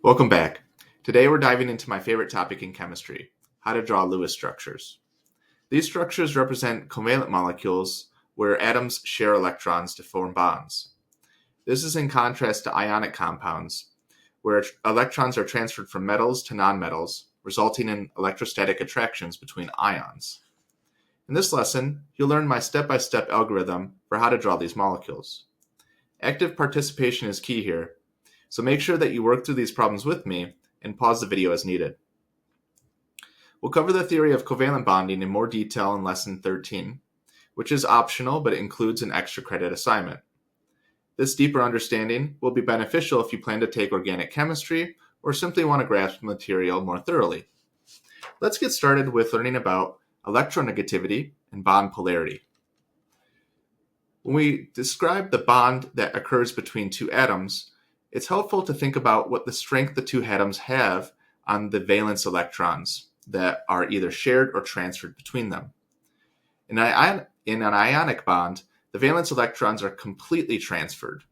Welcome back. Today we're diving into my favorite topic in chemistry, how to draw Lewis structures. These structures represent covalent molecules where atoms share electrons to form bonds. This is in contrast to ionic compounds, where electrons are transferred from metals to nonmetals, resulting in electrostatic attractions between ions. In this lesson, you'll learn my step-by-step algorithm for how to draw these molecules. Active participation is key here, so make sure that you work through these problems with me and pause the video as needed. We'll cover the theory of covalent bonding in more detail in lesson 13, which is optional but includes an extra credit assignment. This deeper understanding will be beneficial if you plan to take organic chemistry or simply want to grasp the material more thoroughly. Let's get started with learning about electronegativity and bond polarity. When we describe the bond that occurs between two atoms, it's helpful to think about what the strength the two atoms have on the valence electrons that are either shared or transferred between them. In an ionic bond, the valence electrons are completely transferred,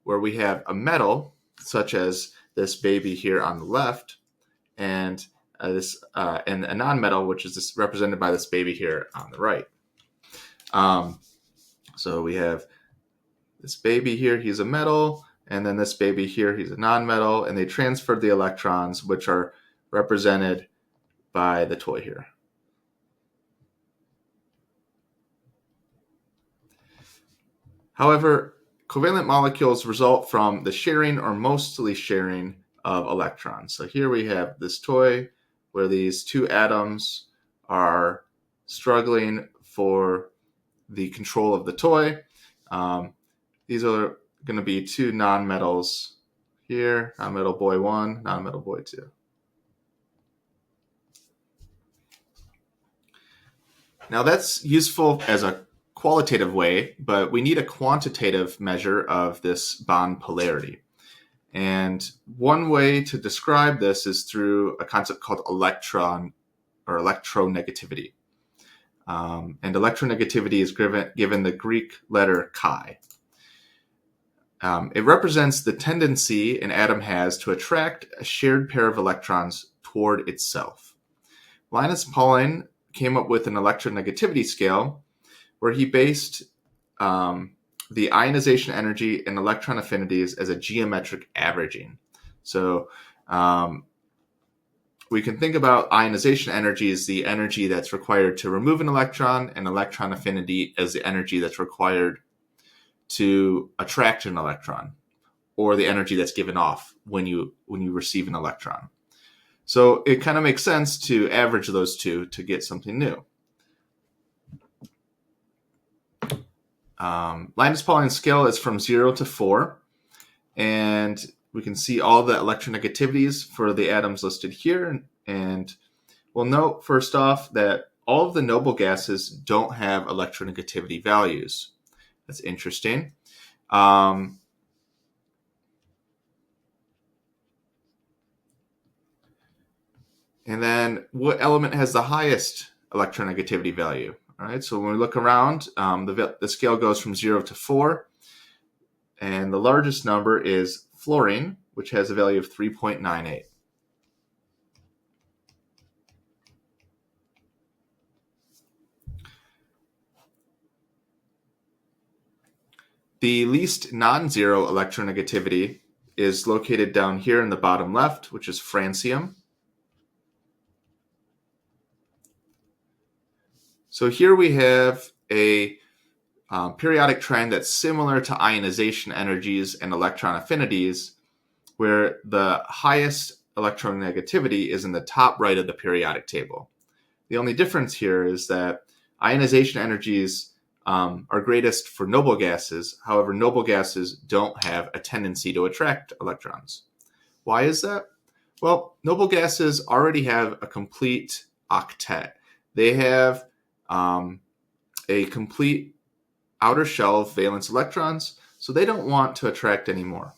where we have a metal, such as this baby here on the left, and a nonmetal, which is represented by this baby here on the right. So we have this baby here, he's a metal, and then this baby here, he's a nonmetal, and they transferred the electrons, which are represented by the toy here. However, covalent molecules result from the sharing or mostly sharing of electrons. So here we have this toy where these two atoms are struggling for the control of the toy. These are going to be two nonmetals here, nonmetal boy 1, nonmetal boy 2. Now that's useful as a qualitative way, but we need a quantitative measure of this bond polarity. And one way to describe this is through a concept called electron or electronegativity. And electronegativity is given the Greek letter chi. It represents the tendency an atom has to attract a shared pair of electrons toward itself. Linus Pauling came up with an electronegativity scale where he based the ionization energy and electron affinities as a geometric averaging. So we can think about ionization energy as the energy that's required to remove an electron, and electron affinity as the energy that's required to attract an electron, or the energy that's given off when you receive an electron. So it kind of makes sense to average those two to get something new. Linus Pauling's scale is from 0 to 4, and we can see all the electronegativities for the atoms listed here. And we'll note first off that all of the noble gases don't have electronegativity values. That's interesting. And then what element has the highest electronegativity value? All right, so when we look around, the scale goes from 0 to 4, and the largest number is fluorine, which has a value of 3.98. The least non-zero electronegativity is located down here in the bottom left, which is francium. So here we have a periodic trend that's similar to ionization energies and electron affinities, where the highest electronegativity is in the top right of the periodic table. The only difference here is that ionization energies are greatest for noble gases. However, noble gases don't have a tendency to attract electrons. Why is that? Well, noble gases already have a complete octet. They have a complete outer shell of valence electrons, so they don't want to attract any more.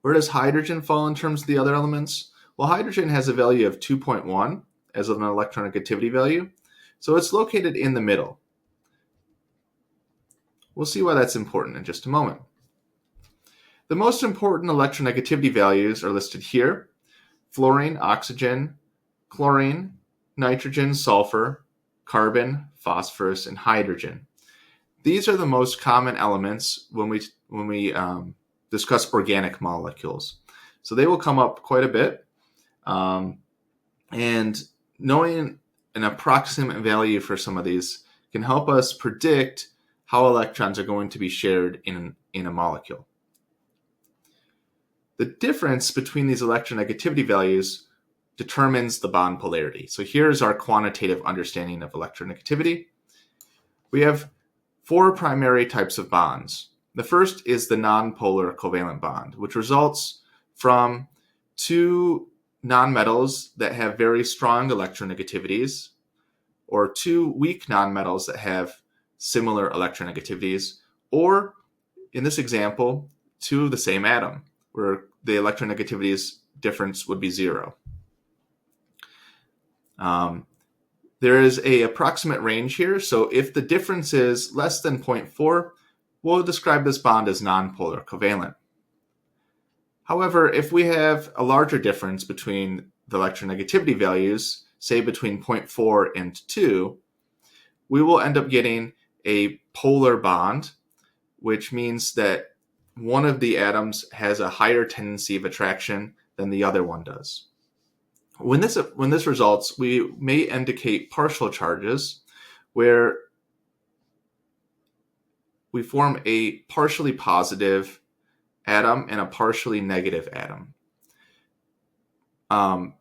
Where does hydrogen fall in terms of the other elements? Well, hydrogen has a value of 2.1 as an electronegativity value, so it's located in the middle. We'll see why that's important in just a moment. The most important electronegativity values are listed here: fluorine, oxygen, chlorine, nitrogen, sulfur, carbon, phosphorus, and hydrogen. These are the most common elements when we discuss organic molecules. So they will come up quite a bit. And knowing an approximate value for some of these can help us predict how electrons are going to be shared in a molecule. The difference between these electronegativity values determines the bond polarity. So here's our quantitative understanding of electronegativity. We have 4 primary types of bonds. The first is the nonpolar covalent bond, which results from 2 nonmetals that have very strong electronegativities, or 2 weak nonmetals that have similar electronegativities, or in this example, 2 of the same atom, where the electronegativities difference would be 0. There is an approximate range here, so if the difference is less than 0.4, we'll describe this bond as nonpolar covalent. However, if we have a larger difference between the electronegativity values, say between 0.4 and 2, we will end up getting a polar bond, which means that one of the atoms has a higher tendency of attraction than the other one does. When this results, we may indicate partial charges, where we form a partially positive atom and a partially negative atom.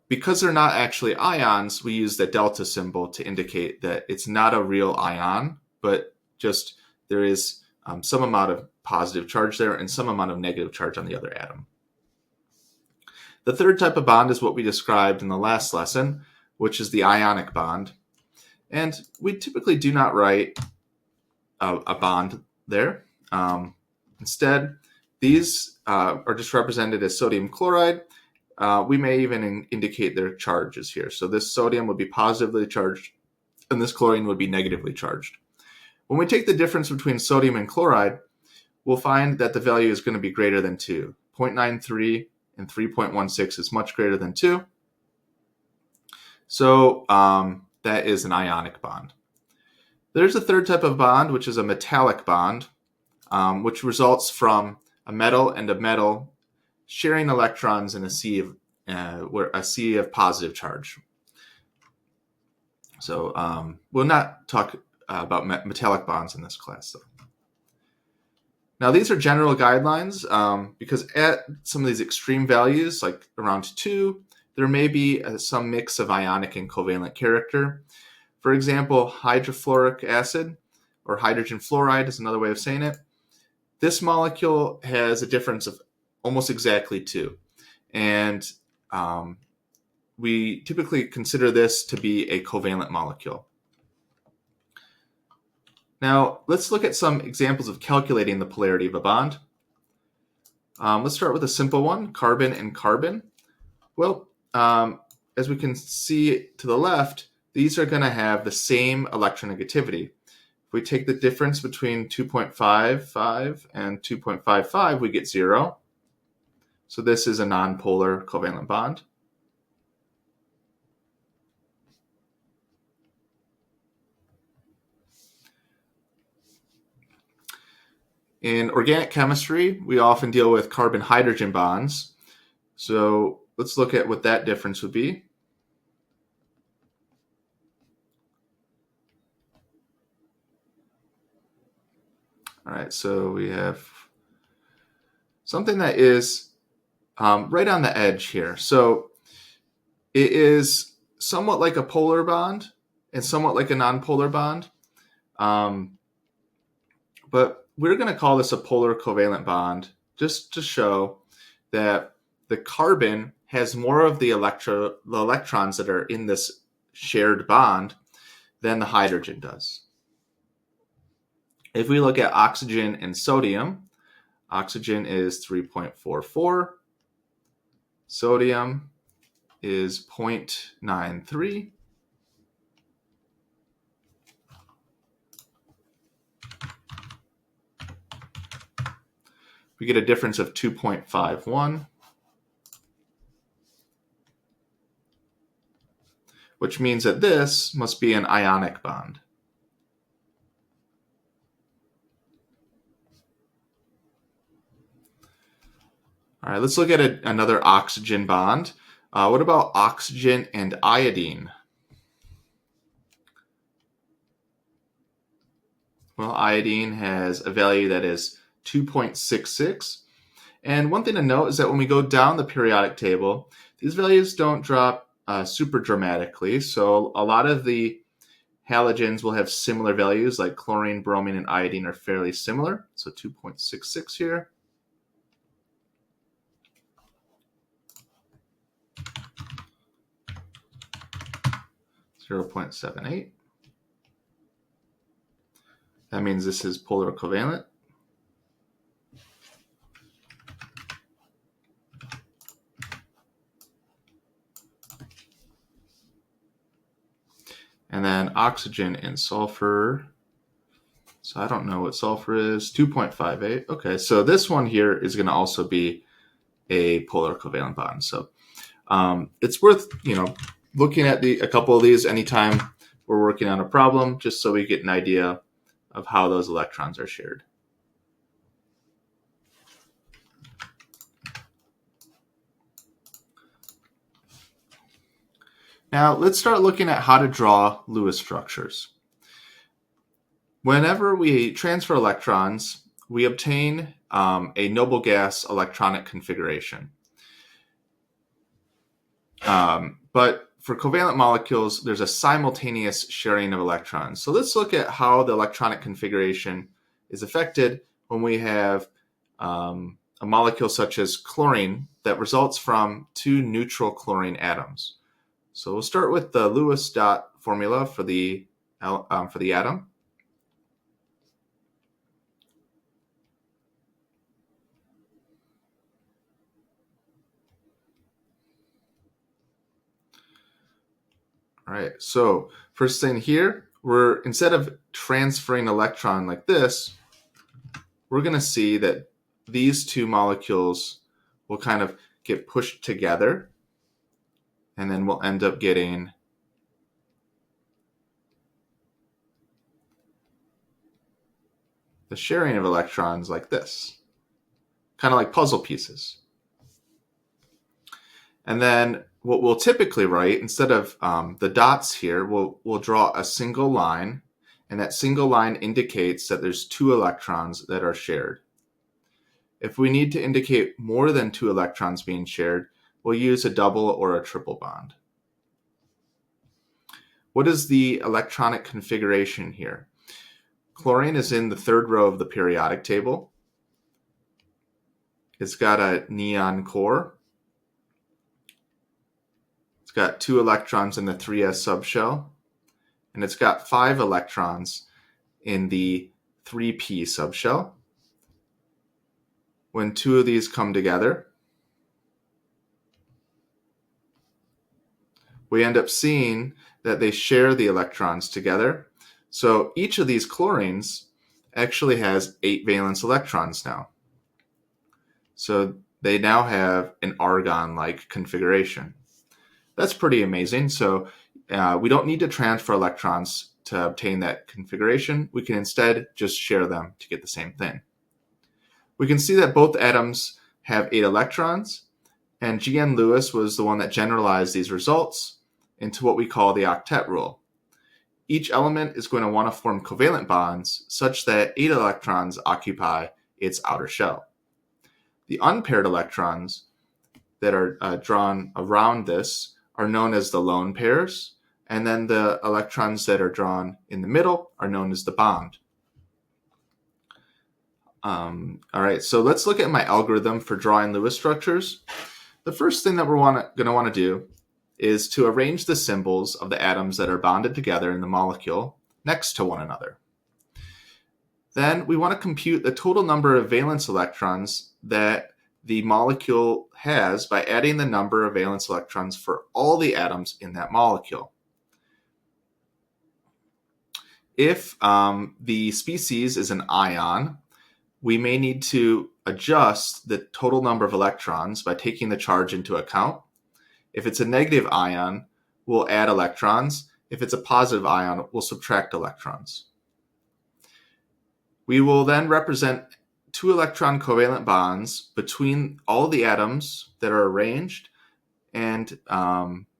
Because they're not actually ions, we use the delta symbol to indicate that it's not a real ion, but just there is some amount of positive charge there and some amount of negative charge on the other atom. The third type of bond is what we described in the last lesson, which is the ionic bond. And we typically do not write a bond there. Instead, these are just represented as sodium chloride. We may even indicate their charges here. So this sodium would be positively charged, and this chlorine would be negatively charged. When we take the difference between sodium and chloride, we'll find that the value is going to be greater than 2. 0.93 and 3.16 is much greater than 2. So that is an ionic bond. There's a third type of bond, which is a metallic bond, which results from a metal and a metal sharing electrons in a sea of positive charge. So we'll not talk about metallic bonds in this class, though. Now, these are general guidelines because at some of these extreme values, like around 2, there may be some mix of ionic and covalent character. For example, hydrofluoric acid, or hydrogen fluoride is another way of saying it. This molecule has a difference of almost exactly 2. And we typically consider this to be a covalent molecule. Now, let's look at some examples of calculating the polarity of a bond. Let's start with a simple one, carbon and carbon. Well, as we can see to the left, these are going to have the same electronegativity. If we take the difference between 2.55 and 2.55, we get 0. So this is a nonpolar covalent bond. In organic chemistry, we often deal with carbon-hydrogen bonds. So let's look at what that difference would be. All right, so we have something that is right on the edge here. So it is somewhat like a polar bond and somewhat like a nonpolar bond. But we're going to call this a polar covalent bond just to show that the carbon has more of the electrons that are in this shared bond than the hydrogen does. If we look at oxygen and sodium, oxygen is 3.44, sodium is 0.93. we get a difference of 2.51, which means that this must be an ionic bond. All right, let's look at another oxygen bond. What about oxygen and iodine? Well, iodine has a value that is 2.66. And one thing to note is that when we go down the periodic table, these values don't drop super dramatically. So a lot of the halogens will have similar values, like chlorine, bromine, and iodine are fairly similar. So 2.66 here. (0.78). That means this is polar covalent. And then oxygen and sulfur. So I don't know what sulfur is. 2.58. Okay, so this one here is going to also be a polar covalent bond. So it's worth looking at a couple of these anytime we're working on a problem, just so we get an idea of how those electrons are shared. Now let's start looking at how to draw Lewis structures. Whenever we transfer electrons, we obtain a noble gas electronic configuration. But for covalent molecules, there's a simultaneous sharing of electrons. So let's look at how the electronic configuration is affected when we have a molecule such as chlorine that results from two neutral chlorine atoms. So we'll start with the Lewis dot formula for the atom. All right, so first thing here, instead of transferring electron like this, we're going to see that these two molecules will kind of get pushed together, and then we'll end up getting the sharing of electrons like this, kind of like puzzle pieces. And then what we'll typically write, instead of the dots here, we'll draw a single line, and that single line indicates that there's two electrons that are shared. If we need to indicate more than two electrons being shared, we'll use a double or a triple bond. What is the electronic configuration here? Chlorine is in the third row of the periodic table. It's got a neon core. It's got 2 electrons in the 3s subshell, and it's got 5 electrons in the 3p subshell. When 2 of these come together, we end up seeing that they share the electrons together. So each of these chlorines actually has 8 valence electrons now. So they now have an argon-like configuration. That's pretty amazing. So we don't need to transfer electrons to obtain that configuration. We can instead just share them to get the same thing. We can see that both atoms have 8 electrons, and G.N. Lewis was the one that generalized these results into what we call the octet rule. Each element is going to want to form covalent bonds such that 8 electrons occupy its outer shell. The unpaired electrons that are drawn around this are known as the lone pairs, and then the electrons that are drawn in the middle are known as the bond. All right, so let's look at my algorithm for drawing Lewis structures. The first thing that we're going to want to do is to arrange the symbols of the atoms that are bonded together in the molecule next to one another. Then we want to compute the total number of valence electrons that the molecule has by adding the number of valence electrons for all the atoms in that molecule. If the species is an ion, we may need to adjust the total number of electrons by taking the charge into account. If it's a negative ion, we'll add electrons. If it's a positive ion, we'll subtract electrons. We will then represent two electron covalent bonds between all the atoms that are arranged and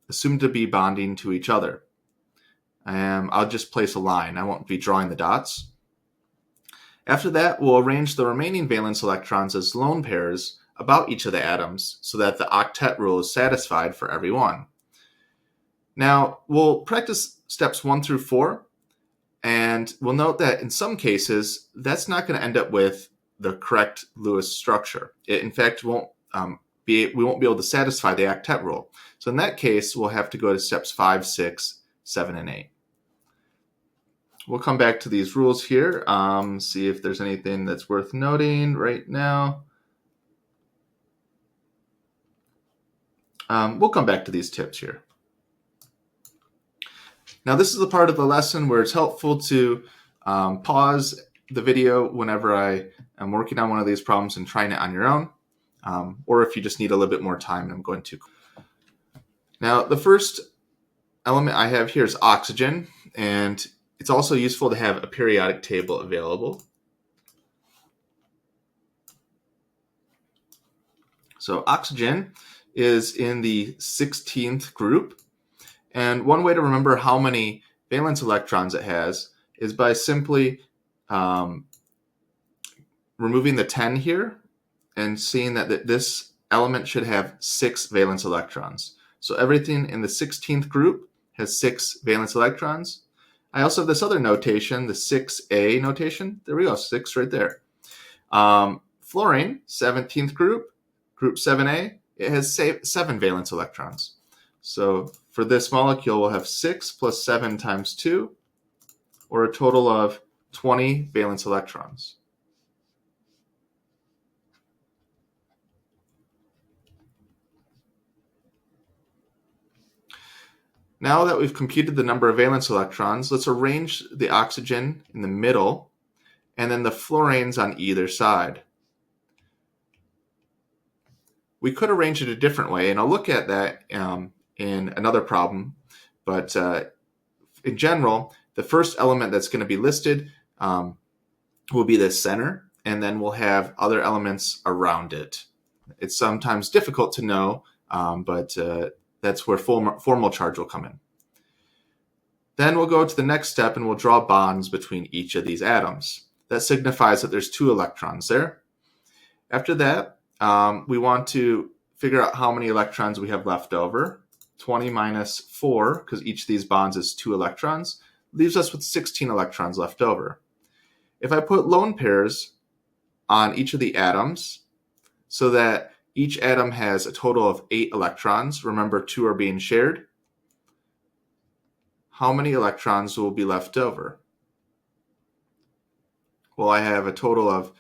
assumed to be bonding to each other. I'll just place a line. I won't be drawing the dots. After that, we'll arrange the remaining valence electrons as lone pairs about each of the atoms so that the octet rule is satisfied for every one. Now, we'll practice steps 1 through 4, and we'll note that in some cases, that's not going to end up with the correct Lewis structure. It, in fact, we won't be able to satisfy the octet rule. So in that case, we'll have to go to steps 5, 6, 7, and 8. We'll come back to these rules here, see if there's anything that's worth noting right now. We'll come back to these tips here. Now, this is the part of the lesson where it's helpful to pause the video whenever I am working on one of these problems and trying it on your own, or if you just need a little bit more time, I'm going to. Now, the first element I have here is oxygen, and it's also useful to have a periodic table available. So oxygen is in the 16th group. And one way to remember how many valence electrons it has is by simply removing the 10 here and seeing that this element should have 6 valence electrons. So everything in the 16th group has 6 valence electrons. I also have this other notation, the 6A notation. There we go, 6 right there. Fluorine, 17th group, group 7A, it has 7 valence electrons. So for this molecule, we'll have 6 plus 7 times 2, or a total of 20 valence electrons. Now that we've computed the number of valence electrons, let's arrange the oxygen in the middle and then the fluorines on either side. We could arrange it a different way, and I'll look at that in another problem, but in general, the first element that's going to be listed will be the center, and then we'll have other elements around it. It's sometimes difficult to know, but that's where formal charge will come in. Then we'll go to the next step and we'll draw bonds between each of these atoms. That signifies that there's 2 electrons there. After that, we want to figure out how many electrons we have left over. 20 minus 4, because each of these bonds is 2 electrons, leaves us with 16 electrons left over. If I put lone pairs on each of the atoms so that each atom has a total of 8 electrons, remember 2 are being shared, how many electrons will be left over? Well, I have a total of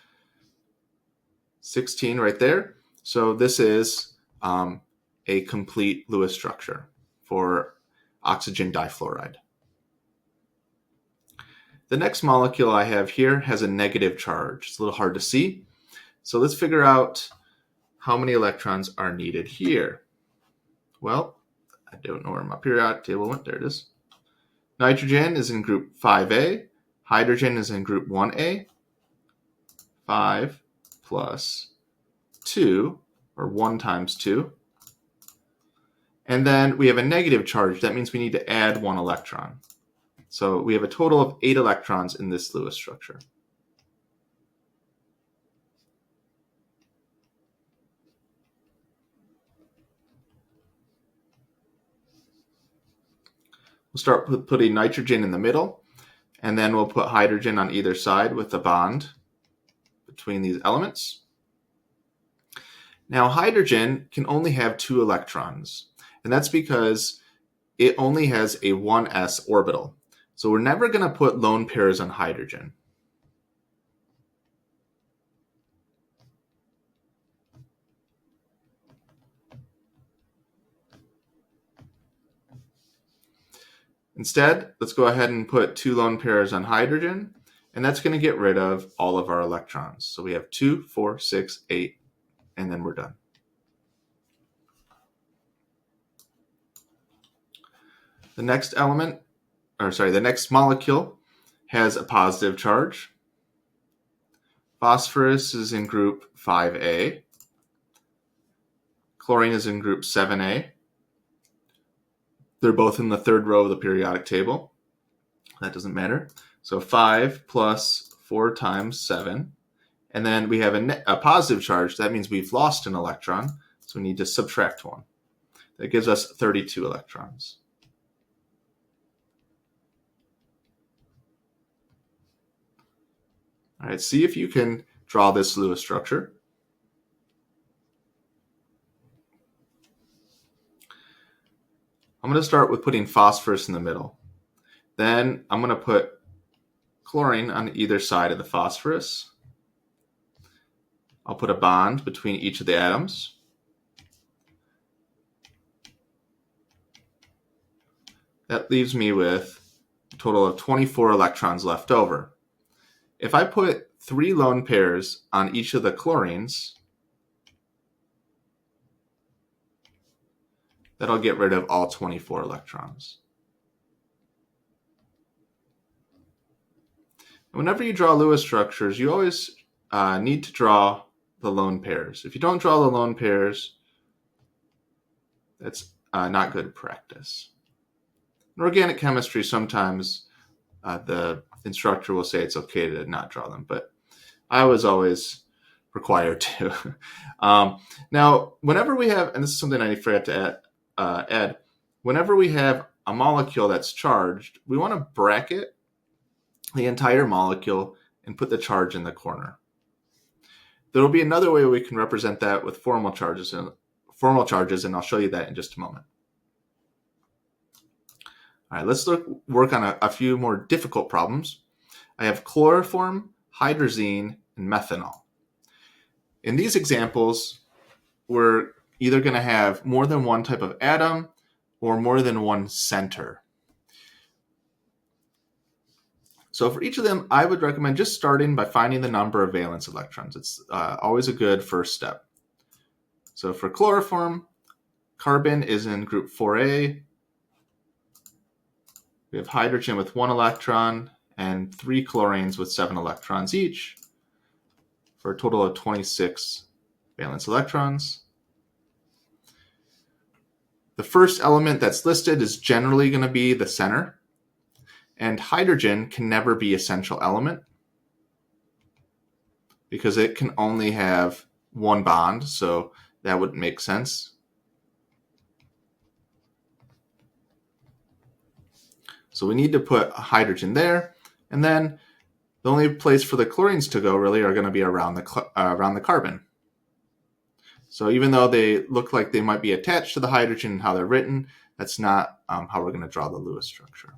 16 right there. So this is a complete Lewis structure for oxygen difluoride. The next molecule I have here has a negative charge. It's a little hard to see. So let's figure out how many electrons are needed here. Well, I don't know where my periodic table went. There it is. Nitrogen is in group 5A. Hydrogen is in group 1A. 5 plus 2, or 1 times 2. And then we have a negative charge. That means we need to add 1 electron. So we have a total of 8 electrons in this Lewis structure. We'll start with putting nitrogen in the middle, and then we'll put hydrogen on either side with a bond between these elements. Now, hydrogen can only have 2 electrons, and that's because it only has a 1s orbital. So we're never going to put lone pairs on hydrogen. Instead, let's go ahead and put 2 lone pairs on hydrogen, And that's going to get rid of all of our electrons. So we have 2, 4, 6, 8, and then we're done. The next molecule has a positive charge. Phosphorus is in group 5A. Chlorine is in group 7A. They're both in the third row of the periodic table. That doesn't matter. So 5 plus 4 times 7. And then we have a positive charge. That means we've lost an electron. So we need to subtract 1. That gives us 32 electrons. All right, see if you can draw this Lewis structure. I'm going to start with putting phosphorus in the middle. Then I'm going to put chlorine on either side of the phosphorus. I'll put a bond between each of the atoms. That leaves me with a total of 24 electrons left over. If I put 3 lone pairs on each of the chlorines, that'll get rid of all 24 electrons. Whenever you draw Lewis structures, you always need to draw the lone pairs. If you don't draw the lone pairs, that's not good practice. In organic chemistry, sometimes the instructor will say it's okay to not draw them, but I was always required to. Now, whenever we have, and this is something I forgot to add, whenever we have a molecule that's charged, we want to bracket the entire molecule and put the charge in the corner. There will be another way we can represent that with formal charges, and I'll show you that in just a moment. All right, let's work on a few more difficult problems. I have chloroform, hydrazine, and methanol. In these examples, we're either going to have more than one type of atom or more than one center. So for each of them, I would recommend just starting by finding the number of valence electrons. It's always a good first step. So for chloroform, carbon is in group 4A. We have hydrogen with 1 electron and 3 chlorines with 7 electrons each, for a total of 26 valence electrons. The first element that's listed is generally going to be the center, and hydrogen can never be a central element because it can only have 1 bond, so that wouldn't make sense. So we need to put hydrogen there, and then the only place for the chlorines to go really are going to be around the carbon. So even though they look like they might be attached to the hydrogen and how they're written, that's not how we're going to draw the Lewis structure.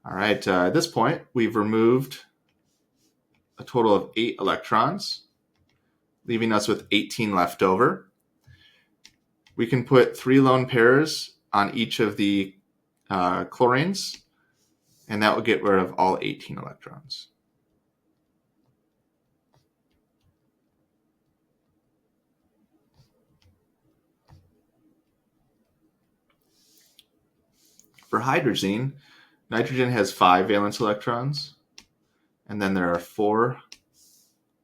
All right, at this point, we've removed a total of 8 electrons, leaving us with 18 left over. We can put 3 lone pairs on each of the chlorines, and that will get rid of all 18 electrons. For hydrazine, nitrogen has 5 valence electrons, and then there are 4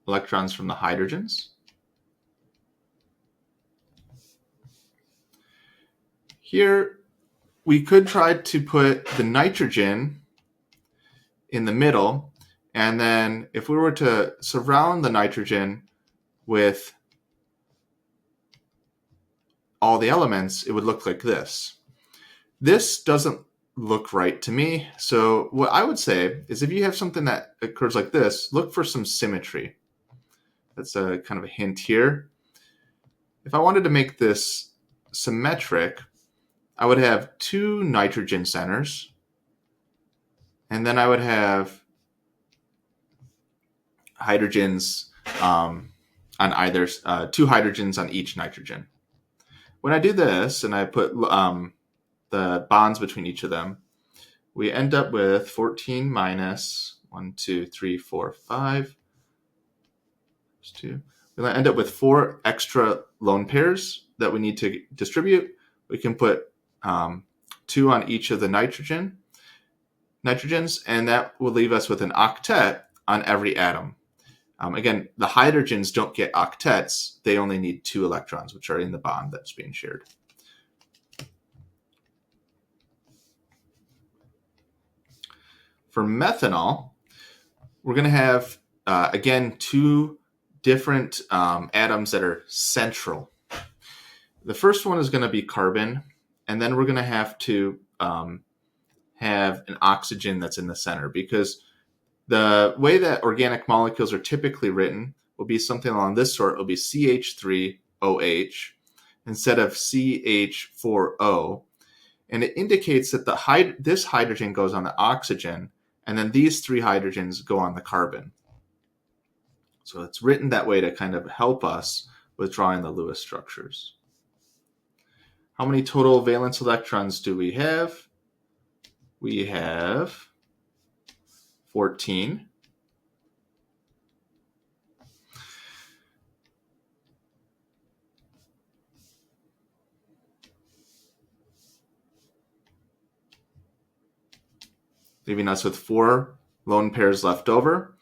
electrons from the hydrogens. Here, we could try to put the nitrogen in the middle, and then if we were to surround the nitrogen with all the elements, it would look like this. This doesn't look right to me, so what I would say is if you have something that occurs like this, look for some symmetry. That's a kind of a hint here. If I wanted to make this symmetric, I would have 2 nitrogen centers, and then I would have hydrogens on either 2 hydrogens on each nitrogen. When I do this and I put the bonds between each of them, we end up with 14 minus 1, 2, 3, 4, 5. There's 2. We're going to end up with 4 extra lone pairs that we need to distribute. We can put 2 on each of the nitrogens, and that will leave us with an octet on every atom. Again, the hydrogens don't get octets. They only need 2 electrons, which are in the bond that's being shared. For methanol, we're going to have, again, 2 different atoms that are central. The first one is going to be carbon, and then we're going to have to have an oxygen that's in the center, because the way that organic molecules are typically written will be something along this sort. It will be CH3OH instead of CH4O, and it indicates that this hydrogen goes on the oxygen, and then these 3 hydrogens go on the carbon. So it's written that way to kind of help us with drawing the Lewis structures. How many total valence electrons do we have? We have 14. Leaving us with 4 lone pairs left over.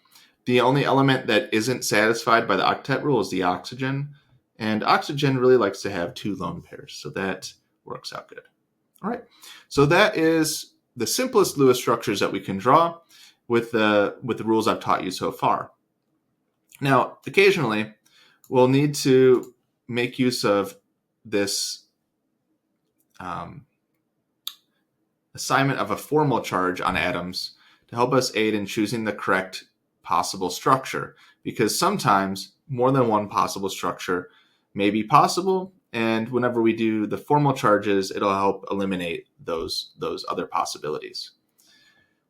The only element that isn't satisfied by the octet rule is the oxygen, and oxygen really likes to have 2 lone pairs, so that works out good. All right, so that is the simplest Lewis structures that we can draw with the rules I've taught you so far. Now, occasionally, we'll need to make use of this assignment of a formal charge on atoms to help us aid in choosing the correct possible structure, because sometimes more than one possible structure may be possible, and whenever we do the formal charges, it'll help eliminate those other possibilities.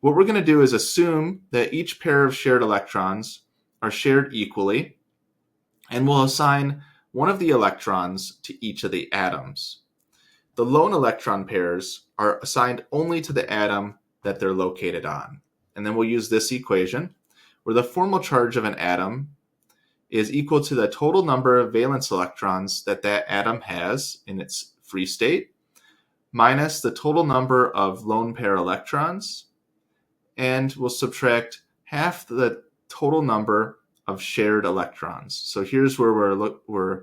What we're going to do is assume that each pair of shared electrons are shared equally, and we'll assign one of the electrons to each of the atoms. The lone electron pairs are assigned only to the atom that they're located on. And then we'll use this equation where the formal charge of an atom is equal to the total number of valence electrons that that atom has in its free state minus the total number of lone pair electrons, and we'll subtract half the total number of shared electrons. So here's where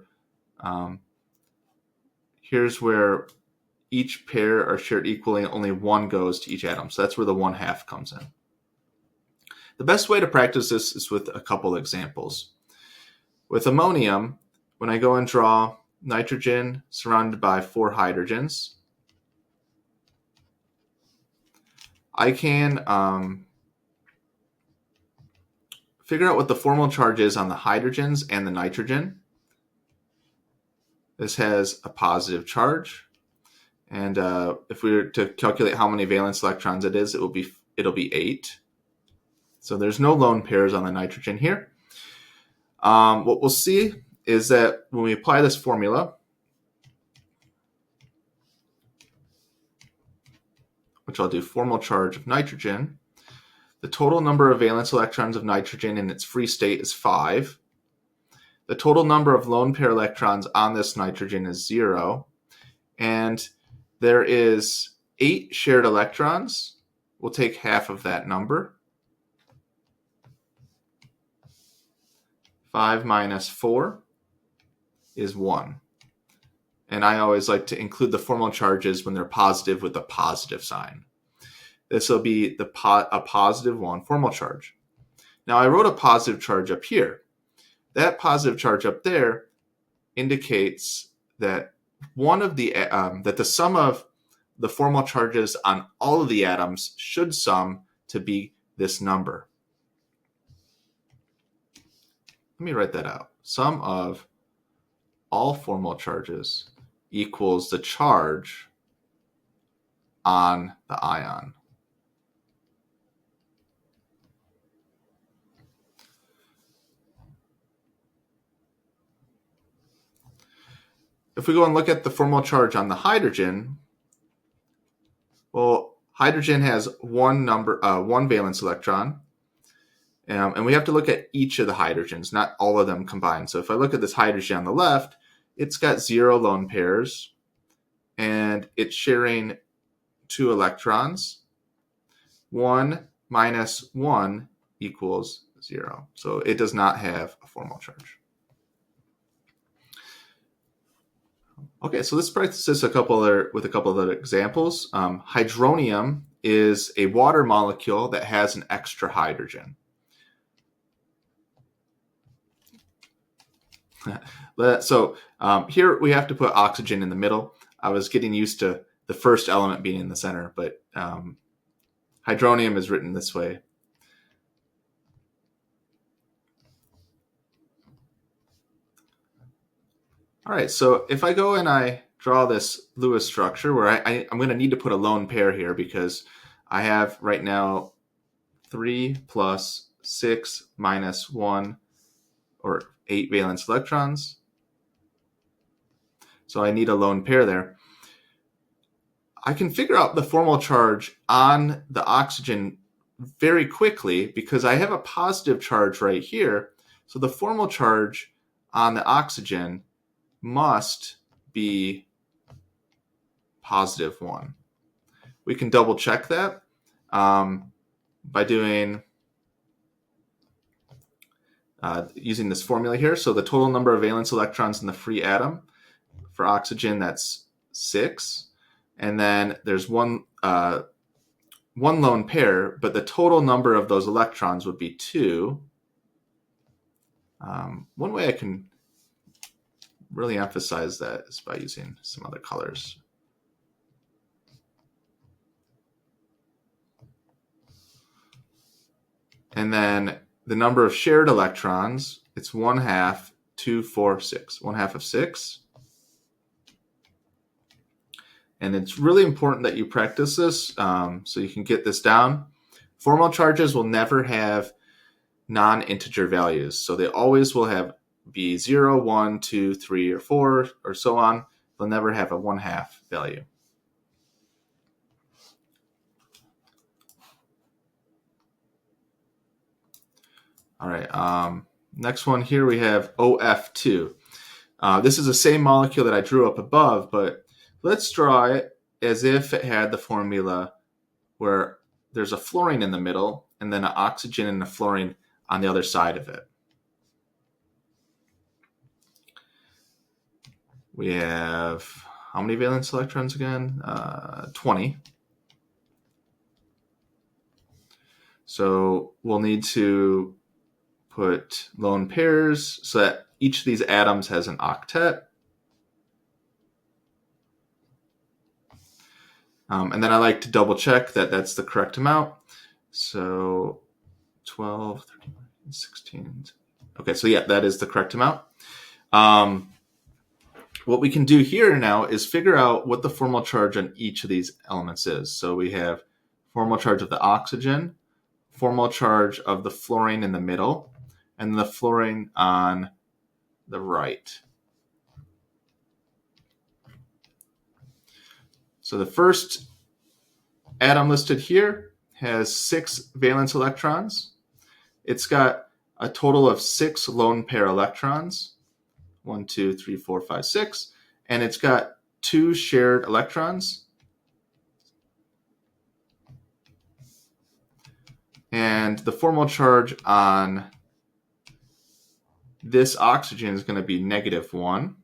here's where each pair are shared equally and only one goes to each atom. So that's where the 1/2 comes in. The best way to practice this is with a couple examples. With ammonium, when I go and draw nitrogen surrounded by 4 hydrogens, I can figure out what the formal charge is on the hydrogens and the nitrogen. This has a positive charge. And if we were to calculate how many valence electrons it is, it'll be 8. So there's no lone pairs on the nitrogen here. What we'll see is that when we apply this formula, which I'll do formal charge of nitrogen, the total number of valence electrons of nitrogen in its free state is 5. The total number of lone pair electrons on this nitrogen is 0. And there is 8 shared electrons. We'll take half of that number. 5 minus 4 is 1. And I always like to include the formal charges when they're positive with a positive sign. This will be a positive 1 formal charge. Now I wrote a positive charge up here. That positive charge up there indicates that that the sum of the formal charges on all of the atoms should sum to be this number. Let me write that out. Sum of all formal charges equals the charge on the ion. If we go and look at the formal charge on the hydrogen, well, hydrogen has one valence electron. And we have to look at each of the hydrogens, not all of them combined. So if I look at this hydrogen on the left, it's got 0 lone pairs, and it's sharing 2 electrons. 1 minus 1 equals 0. So it does not have a formal charge. Okay, so let's practice this with a couple of other examples. Hydronium is a water molecule that has an extra hydrogen. So here we have to put oxygen in the middle. I was getting used to the first element being in the center, but hydronium is written this way. All right, so if I go and I draw this Lewis structure where I'm going to need to put a lone pair here because I have right now 3 plus 6 minus 1, or 8 valence electrons. So I need a lone pair there. I can figure out the formal charge on the oxygen very quickly because I have a positive charge right here. So the formal charge on the oxygen must be positive 1. We can double check that by doing using this formula here. So the total number of valence electrons in the free atom for oxygen, that's 6. And then there's one lone pair, but the total number of those electrons would be 2. One way I can really emphasize that is by using some other colors. And then the number of shared electrons, it's 1/2, 2, 4, 6. 1/2 of 6. And it's really important that you practice this so you can get this down. Formal charges will never have non-integer values. So they always will be 0, 1, 2, 3, or 4, or so on. They'll never have a 1/2 value. All right, next one here we have OF2. This is the same molecule that I drew up above, but let's draw it as if it had the formula where there's a fluorine in the middle and then an oxygen and a fluorine on the other side of it. We have how many valence electrons again? 20. So we'll need to put lone pairs so that each of these atoms has an octet. And then I like to double check that that's the correct amount. So 12, 13, 16. Okay, so yeah, that is the correct amount. What we can do here now is figure out what the formal charge on each of these elements is. So we have formal charge of the oxygen, formal charge of the fluorine in the middle, and the fluorine on the right. So the first atom listed here has 6 valence electrons. It's got a total of 6 lone pair electrons. 1, 2, 3, 4, 5, 6. And it's got 2 shared electrons. And the formal charge on this oxygen is going to be -1.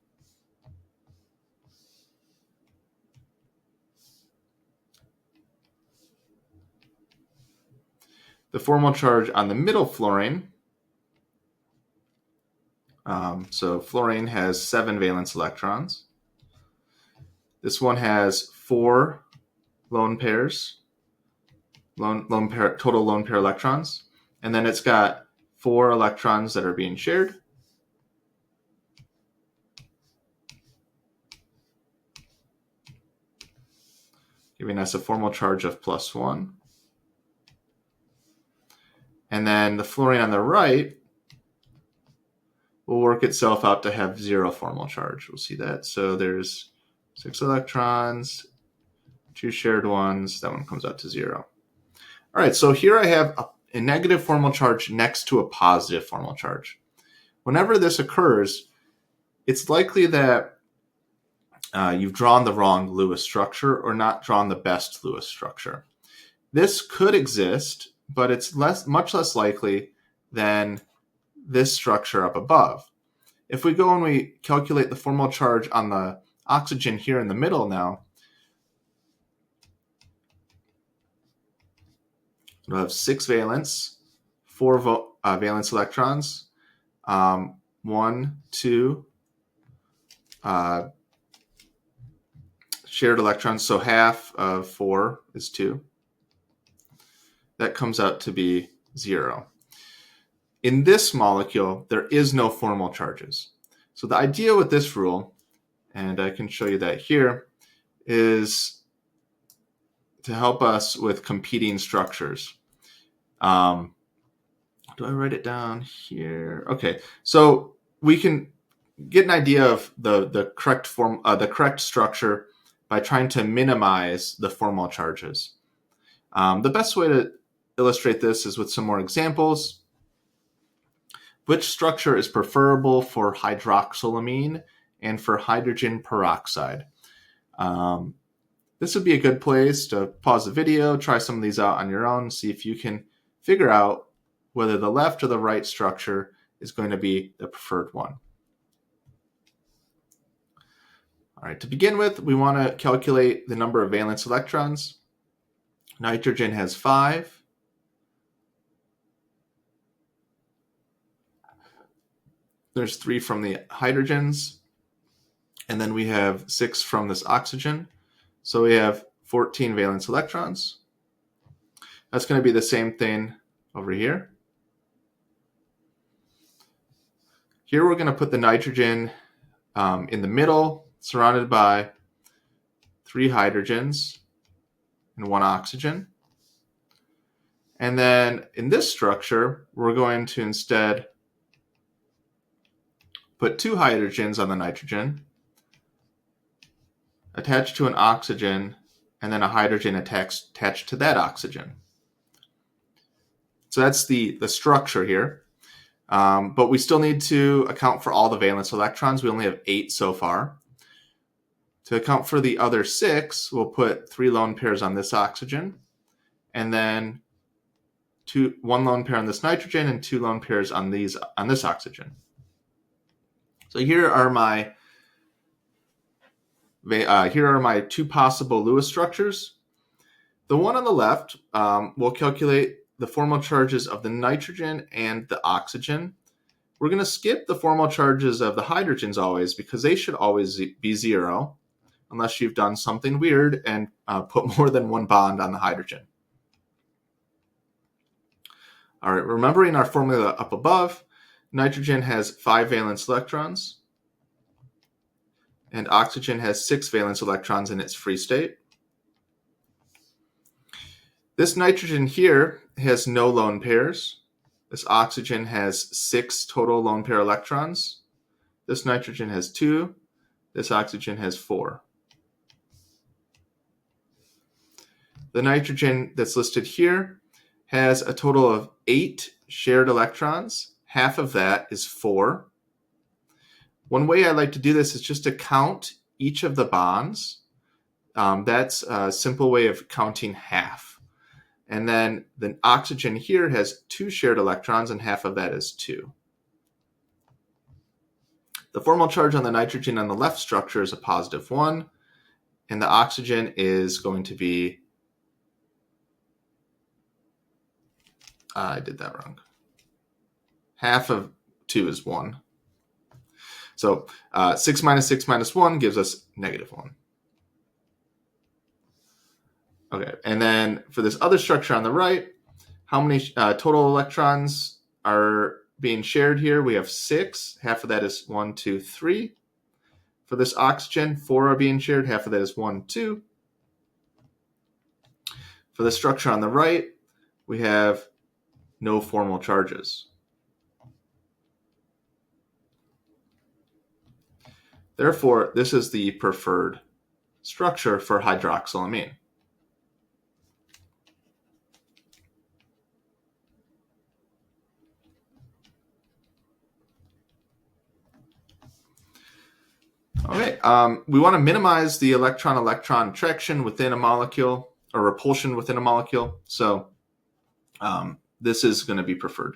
The formal charge on the middle fluorine, so fluorine has 7 valence electrons. This one has 4 lone pairs, total lone pair electrons, and then it's got 4 electrons that are being shared. Giving us a formal charge of +1. And then the fluorine on the right will work itself out to have 0 formal charge. We'll see that. So there's 6 electrons, 2 shared ones. That one comes out to 0. All right, so here I have a negative formal charge next to a positive formal charge. Whenever this occurs, it's likely that you've drawn the wrong Lewis structure or not drawn the best Lewis structure. This could exist, but it's much less likely than this structure up above. If we go and we calculate the formal charge on the oxygen here in the middle now, we'll have 6 valence, 4 valence electrons, 1, 2 shared electrons, so half of 4 is 2. That comes out to be 0. In this molecule, there is no formal charges. So the idea with this rule, and I can show you that here, is to help us with competing structures. Do I write it down here? Okay, so we can get an idea of the correct structure by trying to minimize the formal charges. The best way to illustrate this is with some more examples. Which structure is preferable for hydroxylamine and for hydrogen peroxide? This would be a good place to pause the video, try some of these out on your own, see if you can figure out whether the left or the right structure is going to be the preferred one. All right, to begin with, we want to calculate the number of valence electrons. Nitrogen has 5. There's 3 from the hydrogens, and then we have 6 from this oxygen. So we have 14 valence electrons. That's going to be the same thing over here. Here we're going to put the nitrogen in the middle, surrounded by 3 hydrogens and 1 oxygen. And then in this structure, we're going to instead put 2 hydrogens on the nitrogen, attached to an oxygen, and then a hydrogen attached to that oxygen. So that's the structure here. But we still need to account for all the valence electrons. We only have 8 so far. To account for the other 6, we'll put 3 lone pairs on this oxygen, and then 1 lone pair on this nitrogen and 2 lone pairs on this oxygen. So here are my 2 possible Lewis structures. The one on the left, we'll calculate the formal charges of the nitrogen and the oxygen. We're going to skip the formal charges of the hydrogens always, because they should always be 0, unless you've done something weird and put more than 1 bond on the hydrogen. All right, remembering our formula up above, nitrogen has 5 valence electrons, and oxygen has 6 valence electrons in its free state. This nitrogen here has no lone pairs. This oxygen has 6 total lone pair electrons. This nitrogen has 2. This oxygen has 4. The nitrogen that's listed here has a total of 8 shared electrons. Half of that is 4. One way I like to do this is just to count each of the bonds. That's a simple way of counting half. And then the oxygen here has 2 shared electrons, and half of that is 2. The formal charge on the nitrogen on the left structure is a positive 1, and the oxygen is going to be, I did that wrong. Half of 2 is 1. So 6 minus 6 minus 1 gives us negative 1. Okay, and then for this other structure on the right, how many total electrons are being shared here? We have 6. Half of that is 1, 2, 3. For this oxygen, 4 are being shared. Half of that is 1, 2. For the structure on the right, we have no formal charges. Therefore, this is the preferred structure for hydroxylamine. Okay, we want to minimize the electron-electron attraction within a molecule or repulsion within a molecule. So this is going to be preferred.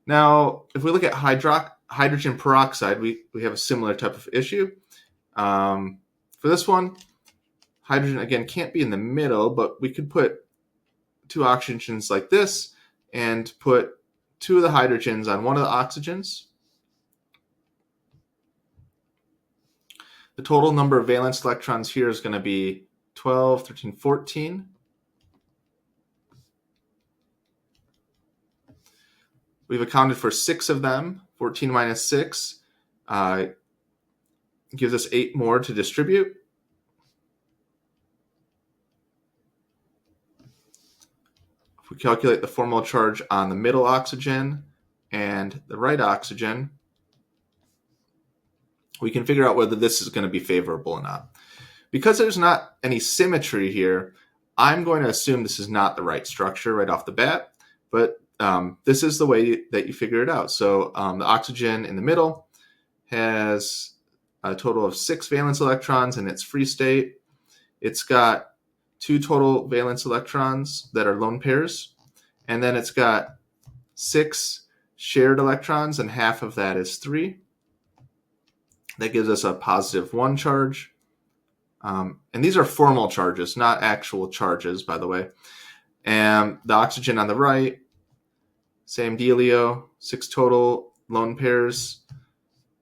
Now, if we look at hydrogen peroxide, we have a similar type of issue. For this one, hydrogen, again, can't be in the middle, but we could put two oxygens like this and put two of the hydrogens on one of the oxygens. The total number of valence electrons here is going to be 12, 13, 14. We've accounted for 6 of them. 14 minus 6 gives us 8 more to distribute. If we calculate the formal charge on the middle oxygen and the right oxygen, we can figure out whether this is going to be favorable or not. Because there's not any symmetry here, I'm going to assume this is not the right structure right off the bat, but this is the way that you figure it out. So the oxygen in the middle has a total of 6 valence electrons in its free state. It's got 2 total valence electrons that are lone pairs, and then it's got 6 shared electrons, and half of that is 3. That gives us a positive 1 charge. And these are formal charges, not actual charges, by the way. And the oxygen on the right, same dealio, 6 total lone pairs,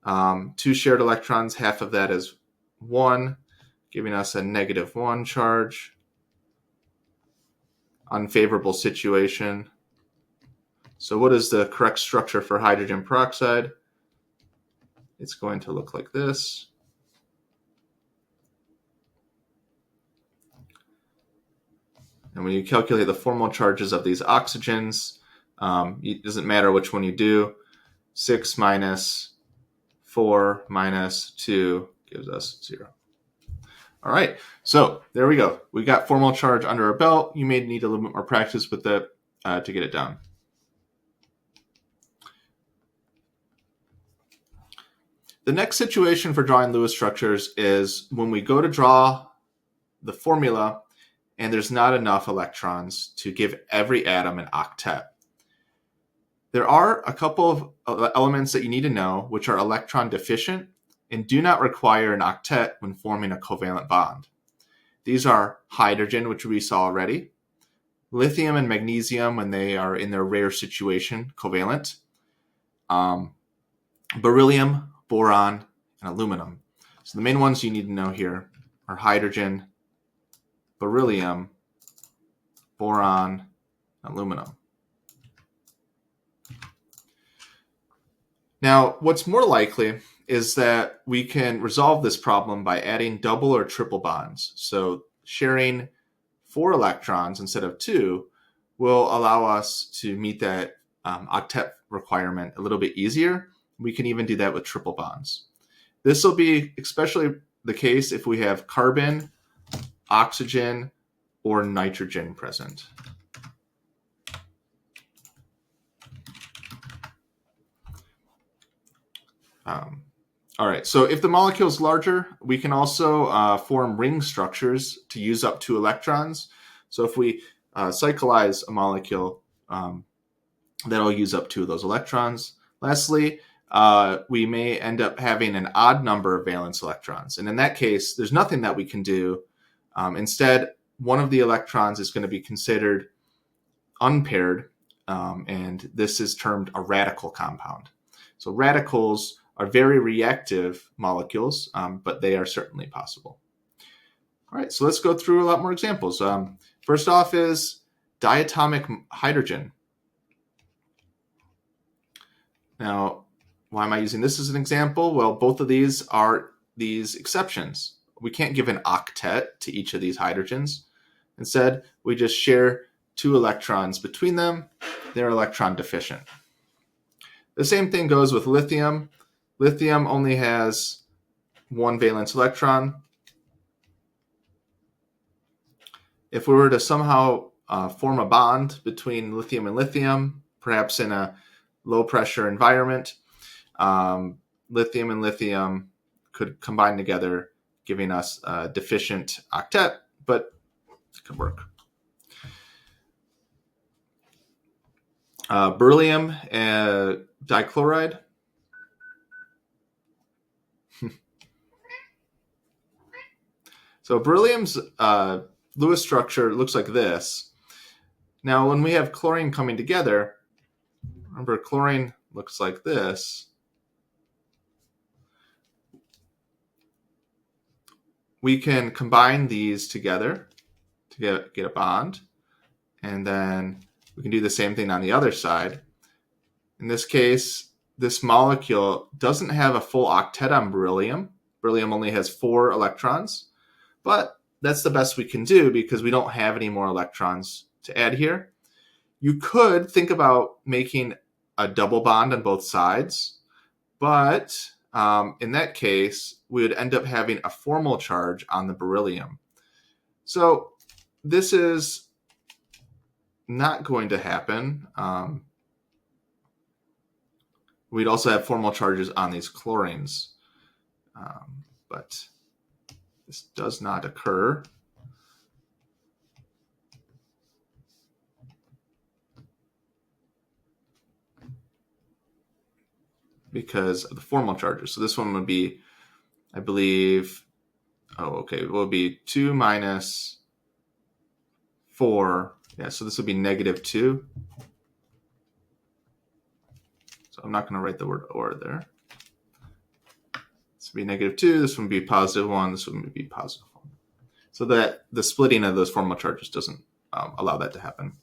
2 shared electrons, half of that is 1, giving us a negative 1 charge. Unfavorable situation. So what is the correct structure for hydrogen peroxide? It's going to look like this. And when you calculate the formal charges of these oxygens, it doesn't matter which one you do. 6 minus 4 minus 2 gives us 0. All right, so there we go. We got formal charge under our belt. You may need a little bit more practice with it to get it down. The next situation for drawing Lewis structures is when we go to draw the formula and there's not enough electrons to give every atom an octet. There are a couple of elements that you need to know which are electron deficient and do not require an octet when forming a covalent bond. These are hydrogen, which we saw already, lithium and magnesium when they are in their rare situation, covalent, beryllium, boron, and aluminum. So the main ones you need to know here are hydrogen, beryllium, boron, and aluminum. Now, what's more likely is that we can resolve this problem by adding double or triple bonds. So sharing 4 electrons instead of 2 will allow us to meet that octet requirement a little bit easier. We can even do that with triple bonds. This will be especially the case if we have carbon, oxygen, or nitrogen present. All right, so if the molecule is larger, we can also form ring structures to use up 2 electrons. So if we cyclize a molecule, that'll use up 2 of those electrons. Lastly, we may end up having an odd number of valence electrons. And in that case, there's nothing that we can do. Instead, one of the electrons is going to be considered unpaired, and this is termed a radical compound. So radicals are very reactive molecules, but they are certainly possible. All right, so let's go through a lot more examples. First off is diatomic hydrogen. Now, why am I using this as an example? Well, both of these are these exceptions. We can't give an octet to each of these hydrogens. Instead, we just share 2 electrons between them. They're electron deficient. The same thing goes with lithium. Lithium only has 1 valence electron. If we were to somehow form a bond between lithium and lithium, perhaps in a low pressure environment, lithium and lithium could combine together, giving us a deficient octet, but it could work. Beryllium dichloride. So beryllium's Lewis structure looks like this. Now, when we have chlorine coming together, remember chlorine looks like this. We can combine these together to get a bond, and then we can do the same thing on the other side. In this case, this molecule doesn't have a full octet on beryllium. Beryllium only has 4 electrons, but that's the best we can do because we don't have any more electrons to add here. You could think about making a double bond on both sides, but in that case, we would end up having a formal charge on the beryllium. So this is not going to happen. We'd also have formal charges on these chlorines, but this does not occur. Because of the formal charges. So this one would be, I believe, it will be 2 minus 4. Yeah, so this would be -2. So I'm not going to write the word or there. This would be -2. This one would be +1. This one would be +1. So that the splitting of those formal charges doesn't allow that to happen.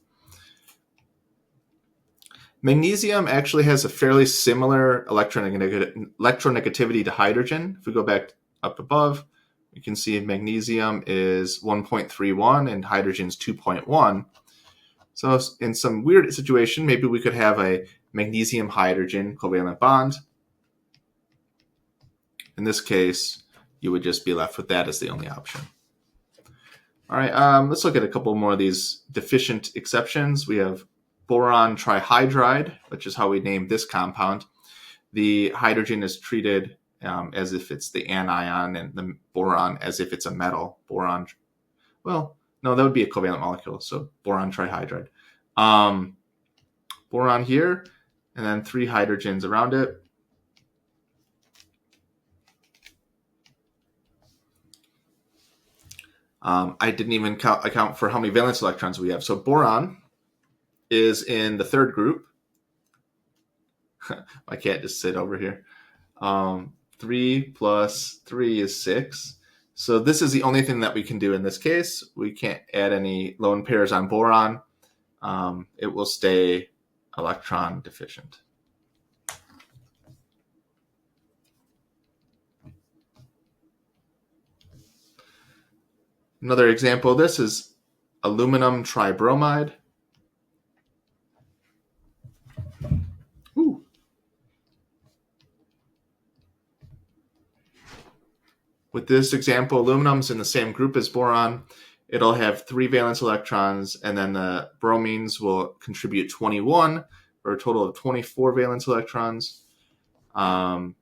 Magnesium actually has a fairly similar electronegativity to hydrogen. If we go back up above, you can see magnesium is 1.31 and hydrogen is 2.1. So in some weird situation, maybe we could have a magnesium-hydrogen covalent bond. In this case, you would just be left with that as the only option. All right, let's look at a couple more of these deficient exceptions. We have boron trihydride, which is how we named this compound. The hydrogen is treated as if it's the anion and the boron as if it's a metal. Boron, well, no, that would be a covalent molecule, so boron trihydride. Boron here, and then 3 hydrogens around it. I didn't even account for how many valence electrons we have. So boron is in the 3rd group. I can't just sit over here. 3 plus 3 is 6. So this is the only thing that we can do in this case. We can't add any lone pairs on boron. It will stay electron deficient. Another example of this is aluminum tribromide. With this example, aluminum's in the same group as boron. It'll have 3 valence electrons, and then the bromines will contribute 21, for a total of 24 valence electrons. And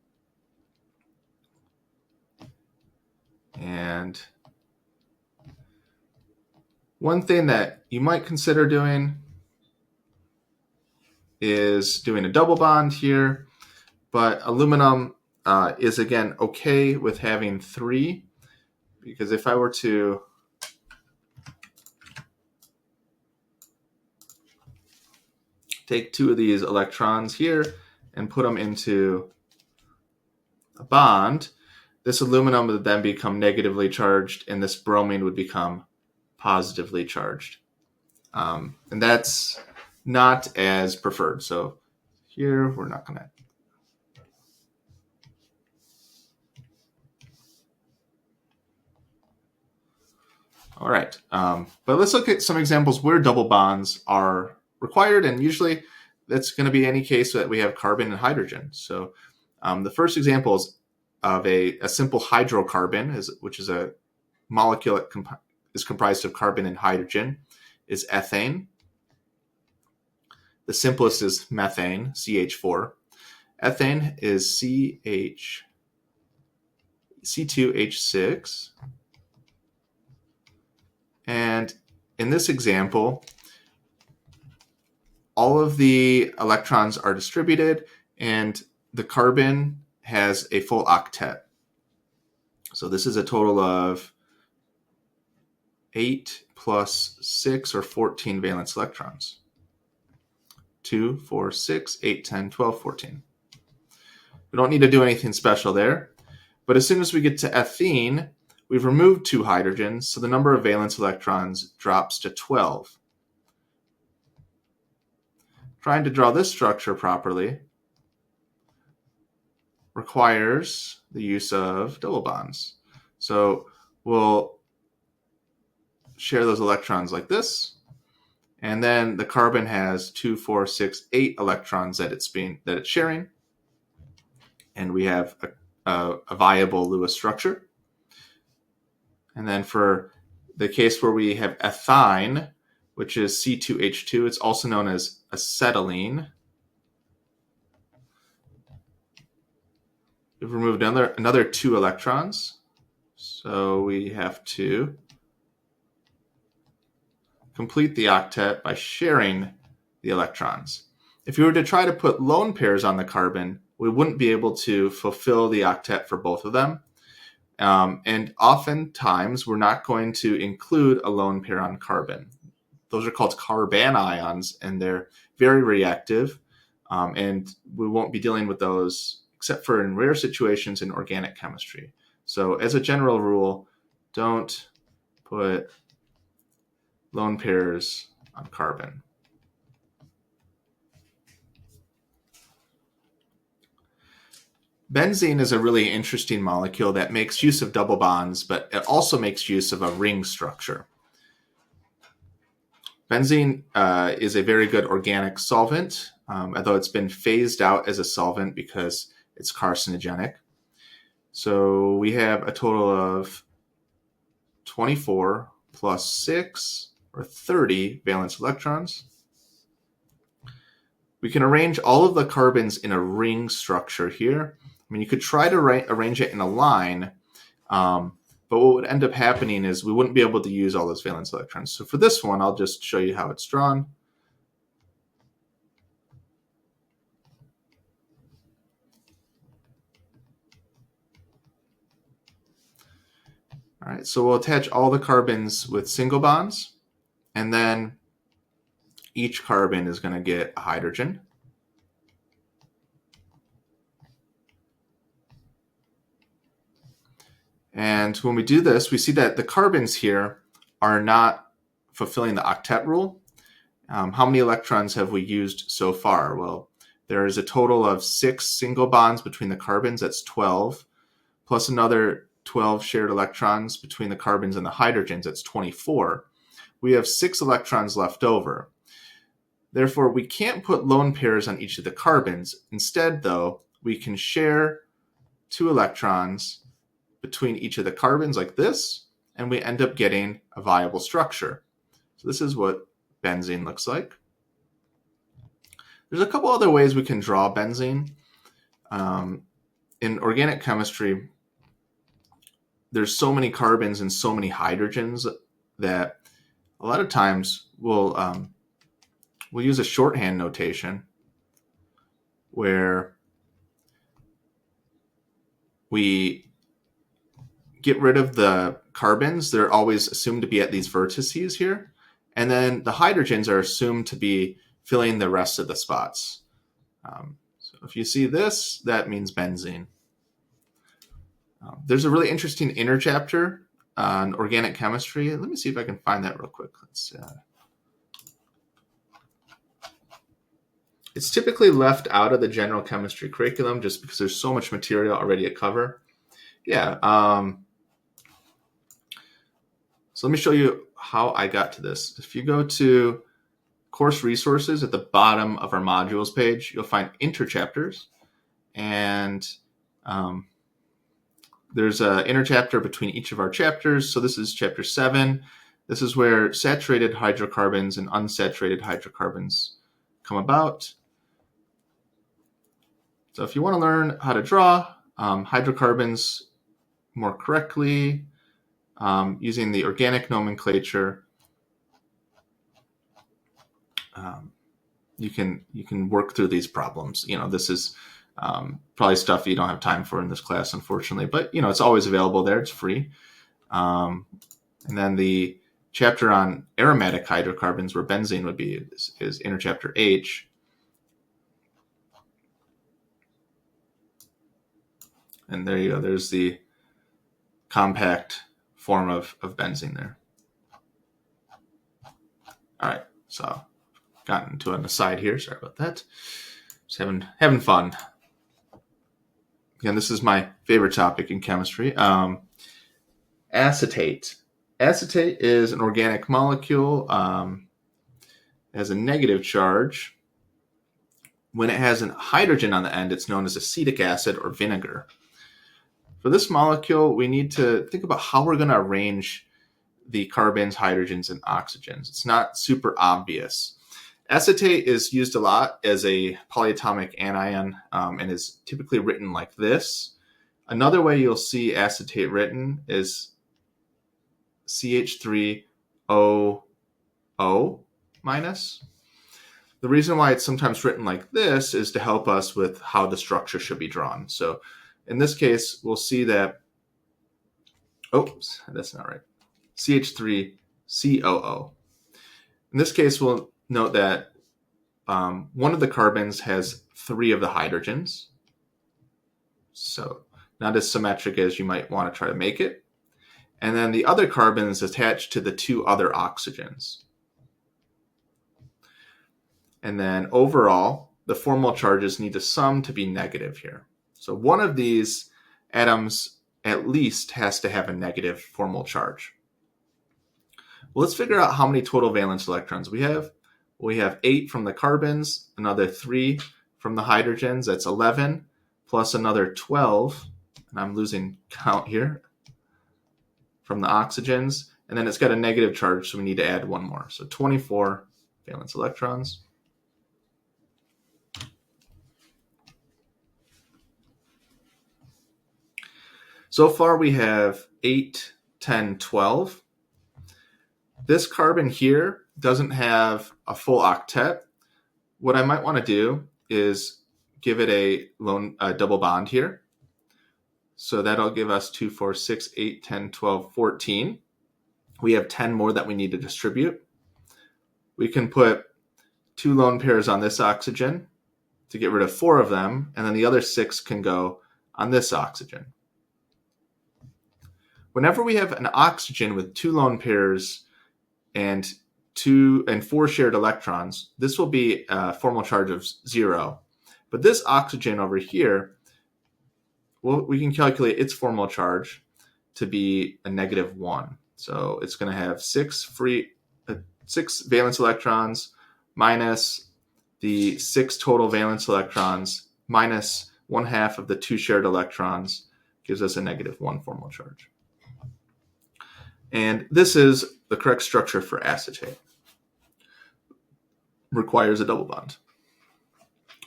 one thing that you might consider doing is doing a double bond here, but aluminum is again okay with having 3, because if I were to take 2 of these electrons here and put them into a bond, this aluminum would then become negatively charged and this bromine would become positively charged. And that's not as preferred. So here we're not going to. All right, but let's look at some examples where double bonds are required, and usually that's going to be any case that we have carbon and hydrogen. So the first example is of a simple hydrocarbon, which is a molecule that is comprised of carbon and hydrogen, is ethane. The simplest is methane, CH4. Ethane is CH4. C2H6. And in this example, all of the electrons are distributed and the carbon has a full octet. So this is a total of 8 plus 6 or 14 valence electrons. 2, 4, 6, 8, 10, 12, 14. We don't need to do anything special there. But as soon as we get to ethene, we've removed 2 hydrogens, so the number of valence electrons drops to 12. Trying to draw this structure properly requires the use of double bonds. So we'll share those electrons like this, and then the carbon has 2, 4, 6, 8 electrons that it's sharing, and we have a viable Lewis structure. And then for the case where we have ethine, which is C2H2, it's also known as acetylene. We've removed another 2 electrons, so we have to complete the octet by sharing the electrons. If we were to try to put lone pairs on the carbon, we wouldn't be able to fulfill the octet for both of them. And oftentimes, we're not going to include a lone pair on carbon. Those are called carbanions, and they're very reactive. And we won't be dealing with those except for in rare situations in organic chemistry. So as a general rule, don't put lone pairs on carbon. Benzene is a really interesting molecule that makes use of double bonds, but it also makes use of a ring structure. Benzene is a very good organic solvent, although it's been phased out as a solvent because it's carcinogenic. So we have a total of 24 plus 6, or 30 valence electrons. We can arrange all of the carbons in a ring structure here. I mean, you could try to arrange it in a line, but what would end up happening is we wouldn't be able to use all those valence electrons. So for this one, I'll just show you how it's drawn. All right, so we'll attach all the carbons with single bonds, and then each carbon is going to get a hydrogen. And when we do this, we see that the carbons here are not fulfilling the octet rule. How many electrons have we used so far? Well, there is a total of 6 single bonds between the carbons, that's 12, plus another 12 shared electrons between the carbons and the hydrogens, that's 24. We have 6 electrons left over. Therefore, we can't put lone pairs on each of the carbons. Instead, though, we can share 2 electrons between each of the carbons like this, and we end up getting a viable structure. So this is what benzene looks like. There's a couple other ways we can draw benzene. In organic chemistry, there's so many carbons and so many hydrogens that a lot of times we'll use a shorthand notation where we get rid of the carbons. They're always assumed to be at these vertices here. And then the hydrogens are assumed to be filling the rest of the spots. So if you see this, that means benzene. There's a really interesting inner chapter on organic chemistry. Let me see if I can find that real quick. It's typically left out of the general chemistry curriculum just because there's so much material already to cover. Yeah. So let me show you how I got to this. If you go to course resources at the bottom of our modules page, you'll find interchapters. And there's an interchapter between each of our chapters. So this is chapter 7. This is where saturated hydrocarbons and unsaturated hydrocarbons come about. So if you want to learn how to draw hydrocarbons more correctly using the organic nomenclature, you can work through these problems. This is probably stuff you don't have time for in this class, unfortunately, but it's always available there. It's free. And then the chapter on aromatic hydrocarbons, where benzene would be, is interchapter H. And there you go. There's the compact form of benzene there. All right, so gotten into an aside here. Sorry about that. Just having fun. Again, this is my favorite topic in chemistry. Acetate. Acetate is an organic molecule. Has a negative charge. When it has a hydrogen on the end, it's known as acetic acid or vinegar. For this molecule, we need to think about how we're going to arrange the carbons, hydrogens, and oxygens. It's not super obvious. Acetate is used a lot as a polyatomic anion and is typically written like this. Another way you'll see acetate written is CH3OO minus. The reason why it's sometimes written like this is to help us with how the structure should be drawn. So in this case, we'll see that, oops, that's not right, CH3COO. In this case, we'll note that one of the carbons has 3 of the hydrogens. So not as symmetric as you might want to try to make it. And then the other carbon is attached to the 2 other oxygens. And then overall, the formal charges need to sum to be negative here. So one of these atoms at least has to have a negative formal charge. Well, let's figure out how many total valence electrons we have. We have 8 from the carbons, another 3 from the hydrogens, that's 11, plus another 12, and I'm losing count here, from the oxygens, and then it's got a negative charge, so we need to add 1 more. So 24 valence electrons. So far we have 8, 10, 12. This carbon here doesn't have a full octet. What I might want to do is give it a double bond here. So that'll give us 2, 4, 6, 8, 10, 12, 14. We have 10 more that we need to distribute. We can put 2 lone pairs on this oxygen to get rid of 4 of them, and then the other 6 can go on this oxygen. Whenever we have an oxygen with 2 lone pairs and 4 shared electrons, this will be a formal charge of 0. But this oxygen over here, well, we can calculate its formal charge to be a negative 1. So it's going to have 6 valence electrons minus the 6 total valence electrons minus 1/2 of the 2 shared electrons gives us a negative 1 formal charge. And this is the correct structure for acetate. Requires a double bond.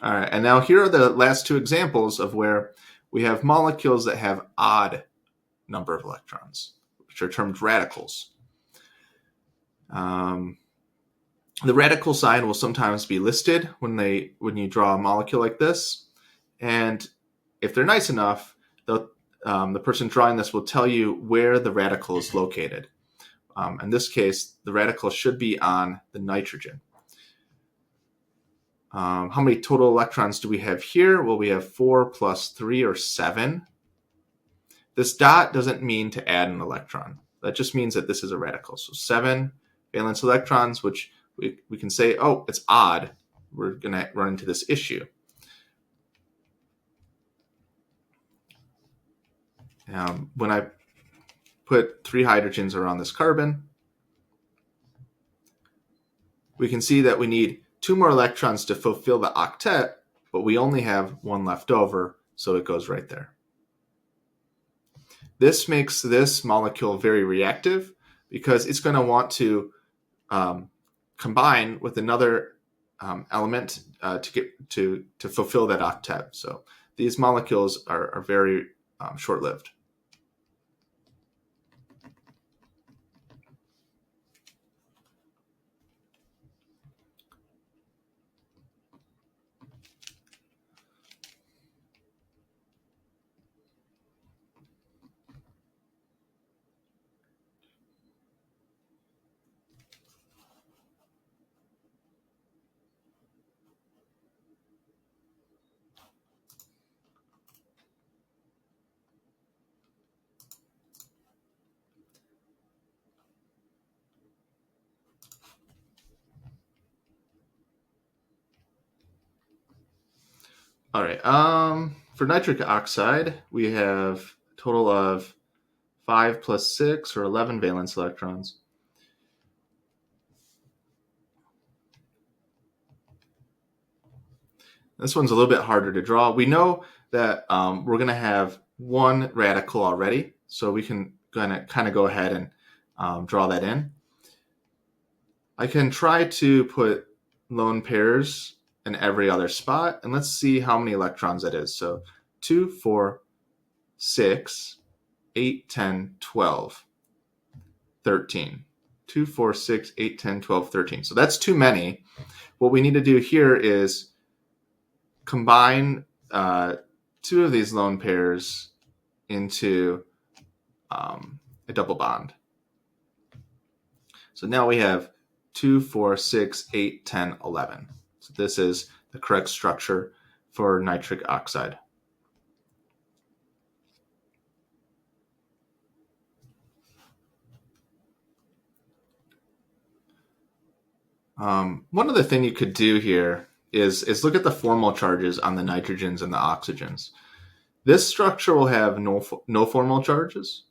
All right, and now here are the last 2 examples of where we have molecules that have odd number of electrons, which are termed radicals. The radical sign will sometimes be listed when you draw a molecule like this, and if they're nice enough, the person drawing this will tell you where the radical is located. In this case, the radical should be on the nitrogen. How many total electrons do we have here? Well, we have 4 plus 3 or 7. This dot doesn't mean to add an electron. That just means that this is a radical. So 7 valence electrons, which we can say, oh, it's odd. We're going to run into this issue. When I put 3 hydrogens around this carbon, we can see that we need 2 more electrons to fulfill the octet, but we only have 1 left over, so it goes right there. This makes this molecule very reactive because it's going to want to combine with another element to fulfill that octet. So these molecules are very short-lived. All right. For nitric oxide, we have a total of 5 plus 6, or 11 valence electrons. This one's a little bit harder to draw. We know that we're going to have one radical already, so we can kind of go ahead and draw that in. I can try to put lone pairs in every other spot, and let's see how many electrons that is. So 2, 4, 6, 8, 10, 12, 13. 2, 4, 6, 8, 10, 12, 13. So that's too many. What we need to do here is combine two of these lone pairs into a double bond. So now we have 2, 4, 6, 8, 10, 11. So this is the correct structure for nitric oxide. One other thing you could do here is look at the formal charges on the nitrogens and the oxygens. This structure will have no formal charges.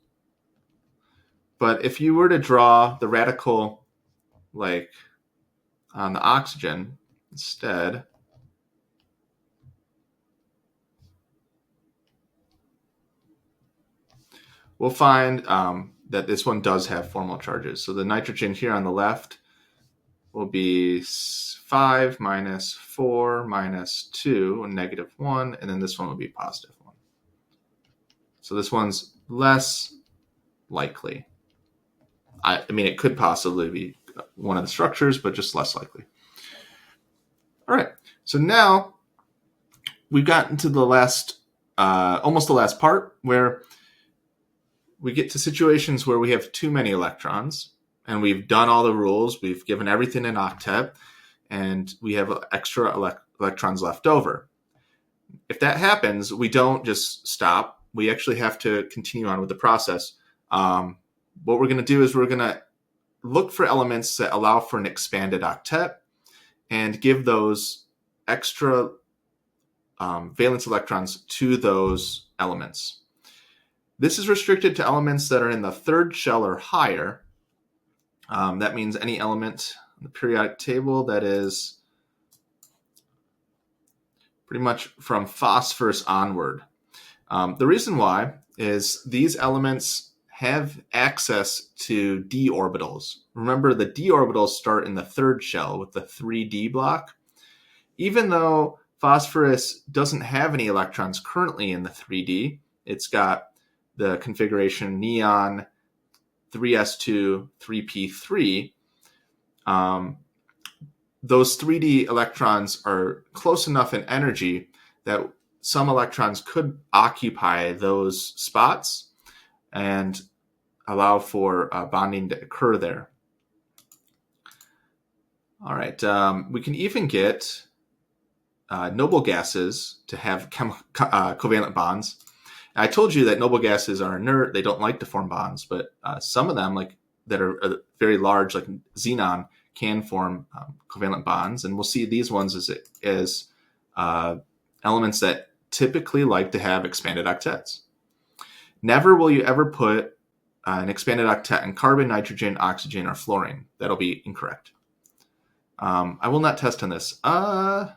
But if you were to draw the radical like on the oxygen instead, we'll find that this one does have formal charges. So the nitrogen here on the left will be 5 minus 4 minus 2, negative 1, and then this one will be positive 1. So this one's less likely. I mean, it could possibly be one of the structures, but just less likely. All right, so now we've gotten to the last, almost the last part, where we get to situations where we have too many electrons, and we've done all the rules, we've given everything an octet, and we have extra electrons left over. If that happens, we don't just stop. We actually have to continue on with the process. What we're going to do is we're going to look for elements that allow for an expanded octet and give those extra valence electrons to those elements. This is restricted to elements that are in the third shell or higher. That means any element on the periodic table that is pretty much from phosphorus onward. The reason why is these elements have access to d orbitals. Remember, the d orbitals start in the third shell with the 3d block. Even though phosphorus doesn't have any electrons currently in the 3d, it's got the configuration neon 3s2 3p3. Those 3d electrons are close enough in energy that some electrons could occupy those spots and allow for bonding to occur there. All right, we can even get noble gases to have covalent bonds. I told you that noble gases are inert; they don't like to form bonds, but some of them, like that are very large, like xenon, can form covalent bonds, and we'll see these ones as elements that typically like to have expanded octets. Never will you ever put an expanded octet in carbon, nitrogen, oxygen, or fluorine. That'll be incorrect. I will not test on this. I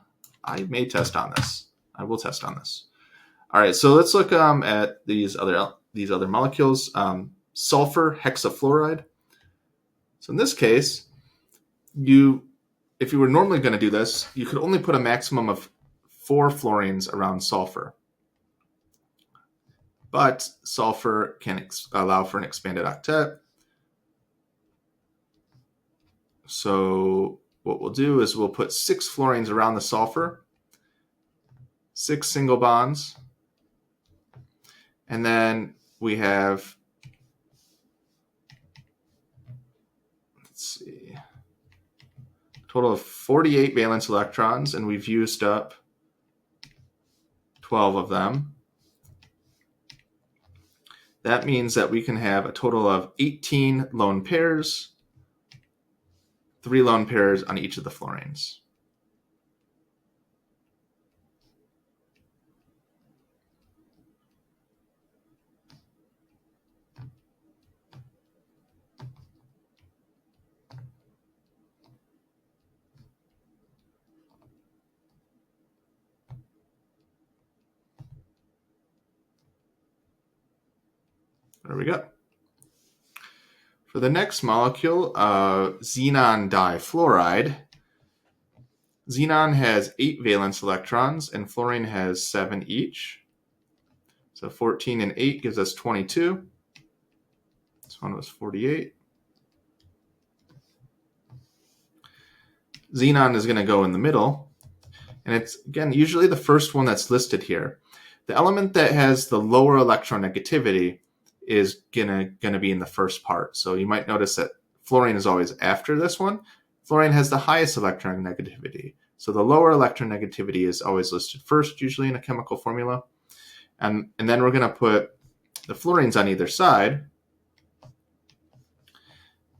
may test on this. I will test on this. All right, so let's look at these other molecules. Sulfur hexafluoride. So in this case, if you were normally going to do this, you could only put a maximum of 4 fluorines around sulfur. But sulfur can allow for an expanded octet. So what we'll do is we'll put 6 fluorines around the sulfur, 6 single bonds, and then we have, let's see, a total of 48 valence electrons, and we've used up 12 of them. That means that we can have a total of 18 lone pairs, 3 lone pairs on each of the fluorines. There we go. For the next molecule, xenon difluoride, xenon has 8 valence electrons and fluorine has 7 each. So 14 and 8 gives us 22. This one was 48. Xenon is going to go in the middle. And it's, again, usually the first one that's listed here. The element that has the lower electronegativity is gonna be in the first part. So you might notice that fluorine is always after this one. Fluorine has the highest electronegativity. So the lower electronegativity is always listed first, usually in a chemical formula. And then we're going to put the fluorines on either side.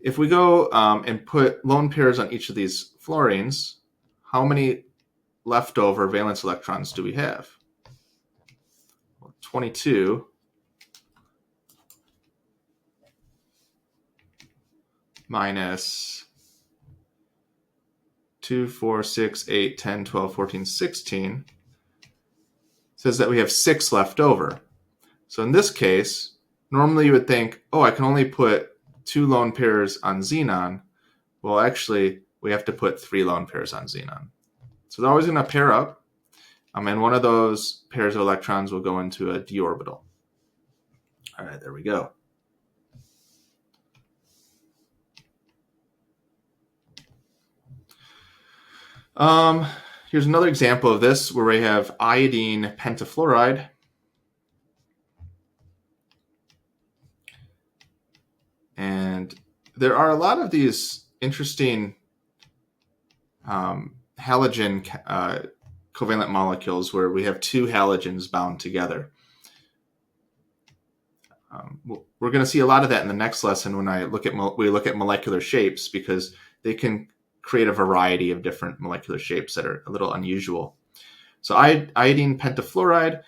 If we go and put lone pairs on each of these fluorines, how many leftover valence electrons do we have? 22 minus 2, 4, 6, 8, 10, 12, 14, 16 says that we have 6 left over. So in this case, normally you would think, oh, I can only put 2 lone pairs on xenon. Well, actually, we have to put 3 lone pairs on xenon. So they're always going to pair up, and one of those pairs of electrons will go into a d orbital. All right, there we go. Here's another example of this where we have iodine pentafluoride. And there are a lot of these interesting halogen covalent molecules where we have 2 halogens bound together. We're going to see a lot of that in the next lesson when we look at molecular shapes, because they can create a variety of different molecular shapes that are a little unusual. So iodine pentafluoride,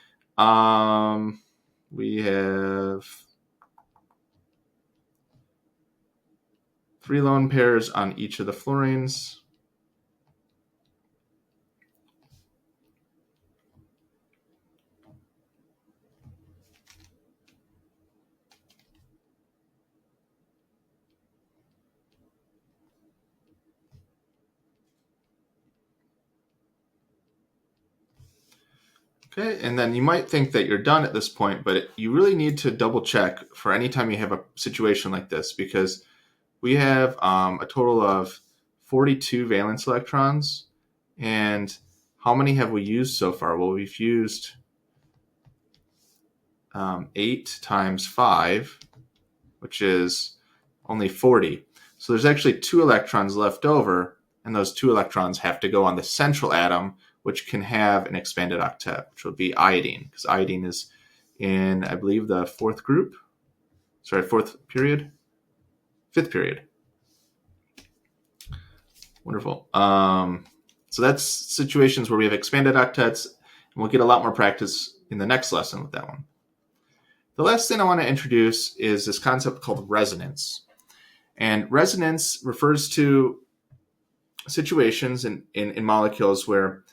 we have 3 lone pairs on each of the fluorines. Okay, and then you might think that you're done at this point, but you really need to double check for any time you have a situation like this, because we have a total of 42 valence electrons. And how many have we used so far? Well, we've used 8 times 5, which is only 40. So there's actually 2 electrons left over, and those 2 electrons have to go on the central atom, which can have an expanded octet, which would be iodine, because iodine is in, I believe, the 4th period. 5th period. Wonderful. So that's situations where we have expanded octets, and we'll get a lot more practice in the next lesson with that one. The last thing I want to introduce is this concept called resonance. And resonance refers to situations in molecules where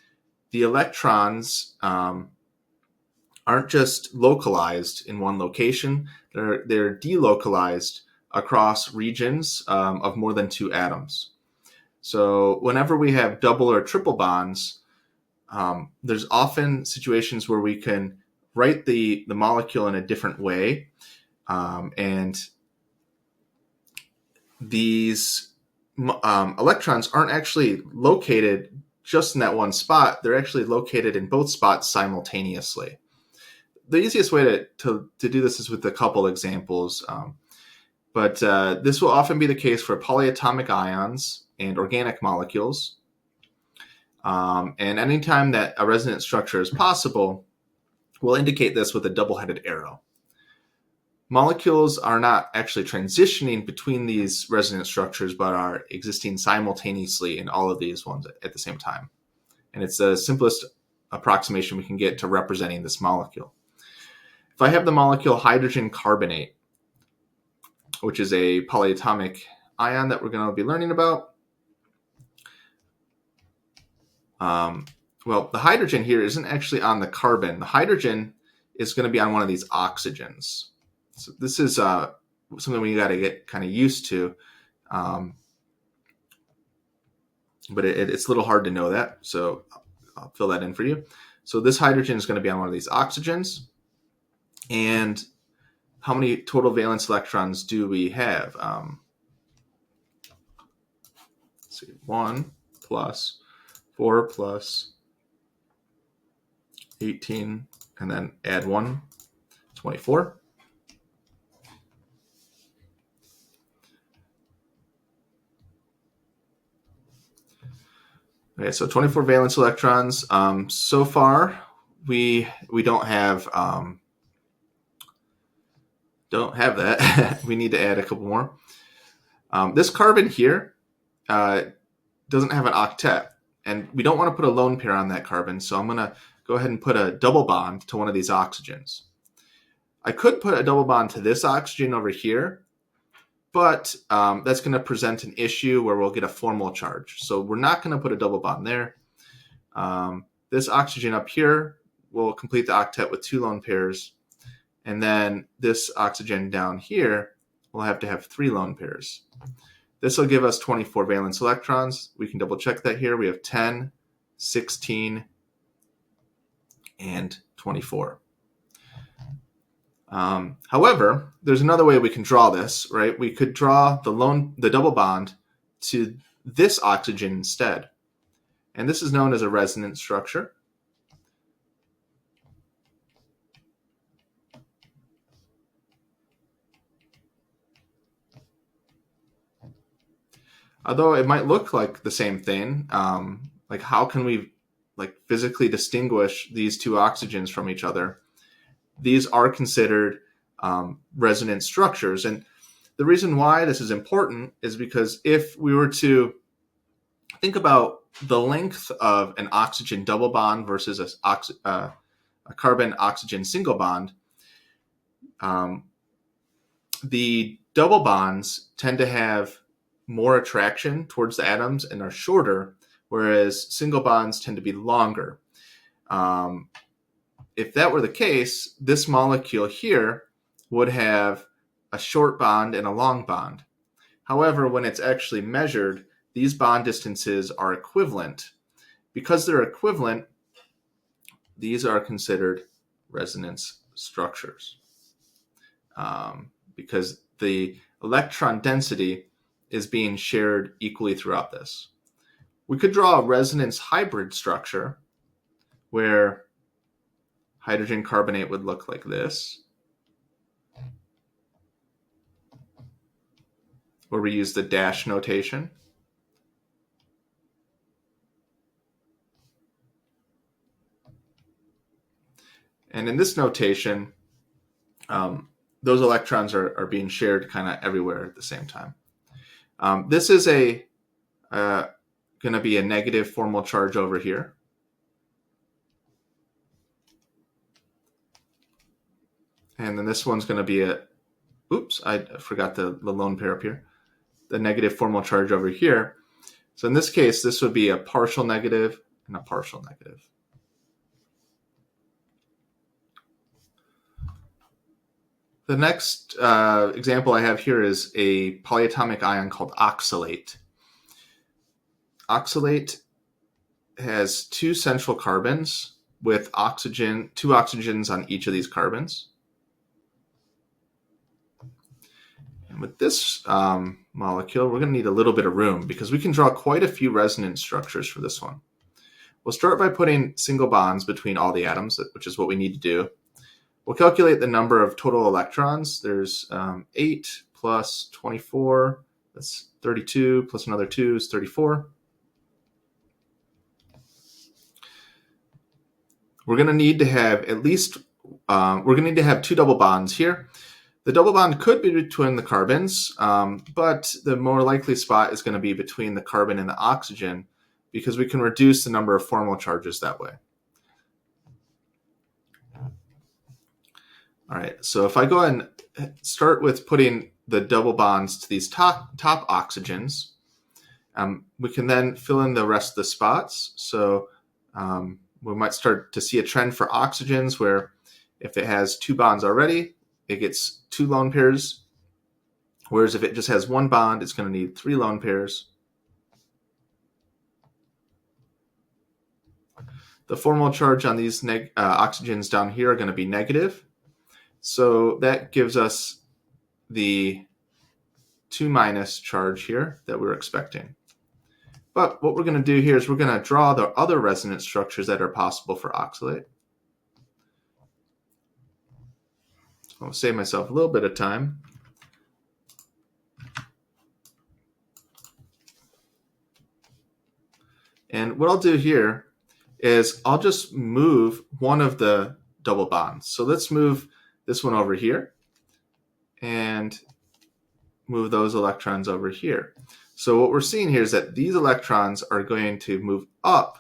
the electrons aren't just localized in one location, they're delocalized across regions of more than 2 atoms. So whenever we have double or triple bonds, there's often situations where we can write the molecule in a different way, and these electrons aren't actually located just in that one spot. They're actually located in both spots simultaneously. The easiest way to do this is with a couple examples, but this will often be the case for polyatomic ions and organic molecules. And anytime that a resonance structure is possible, we'll indicate this with a double-headed arrow. Molecules are not actually transitioning between these resonance structures, but are existing simultaneously in all of these ones at the same time. And it's the simplest approximation we can get to representing this molecule. If I have the molecule hydrogen carbonate, which is a polyatomic ion that we're going to be learning about, well, the hydrogen here isn't actually on the carbon. The hydrogen is going to be on one of these oxygens. So this is something we got to get kind of used to, but it's a little hard to know that. So I'll fill that in for you. So this hydrogen is going to be on one of these oxygens. And how many total valence electrons do we have? Let's see, 1 plus 4 plus 18, and then add 1, 24. Okay, so 24 valence electrons. So far, we don't have that. We need to add a couple more. This carbon here doesn't have an octet, and we don't want to put a lone pair on that carbon, so I'm going to go ahead and put a double bond to one of these oxygens. I could put a double bond to this oxygen over here, but that's going to present an issue where we'll get a formal charge. So we're not going to put a double bond there. This oxygen up here will complete the octet with 2 lone pairs. And then this oxygen down here will have to have 3 lone pairs. This will give us 24 valence electrons. We can double check that here. We have 10, 16, and 24. However, there's another way we can draw this, right? We could draw the double bond to this oxygen instead. And this is known as a resonance structure. Although it might look like the same thing, like how can we physically distinguish these 2 oxygens from each other? These are considered resonance structures. And the reason why this is important is because if we were to think about the length of an oxygen double bond versus a carbon-oxygen single bond, the double bonds tend to have more attraction towards the atoms and are shorter, whereas single bonds tend to be longer. If that were the case, this molecule here would have a short bond and a long bond. However, when it's actually measured, these bond distances are equivalent. Because they're equivalent, these are considered resonance structures. Because the electron density is being shared equally throughout this. We could draw a resonance hybrid structure where hydrogen carbonate would look like this, where we use the dash notation. And in this notation, those electrons are being shared kind of everywhere at the same time. This is going to be a negative formal charge over here. And then this one's going to be I forgot the lone pair up here. The negative formal charge over here. So in this case, this would be a partial negative and a partial negative. The next example I have here is a polyatomic ion called oxalate. Oxalate has 2 central carbons with 2 oxygens on each of these carbons. And with this molecule, we're going to need a little bit of room because we can draw quite a few resonance structures for this one. We'll start by putting single bonds between all the atoms, which is what we need to do. We'll calculate the number of total electrons. There's 8 plus 24, that's 32, plus another 2 is 34. We're going to need to have we're going to need to have 2 double bonds here. The double bond could be between the carbons, but the more likely spot is going to be between the carbon and the oxygen because we can reduce the number of formal charges that way. All right, so if I go ahead and start with putting the double bonds to these top oxygens, we can then fill in the rest of the spots. So we might start to see a trend for oxygens where if it has 2 bonds already, it gets 2 lone pairs, whereas if it just has 1 bond, it's going to need 3 lone pairs. The 4 mole charge on these oxygens down here are going to be negative. So that gives us the 2- charge here that we're expecting. But what we're going to do here is we're going to draw the other resonance structures that are possible for oxalate. So I'll save myself a little bit of time. And what I'll do here is I'll just move one of the double bonds. So let's move this one over here and move those electrons over here. So what we're seeing here is that these electrons are going to move up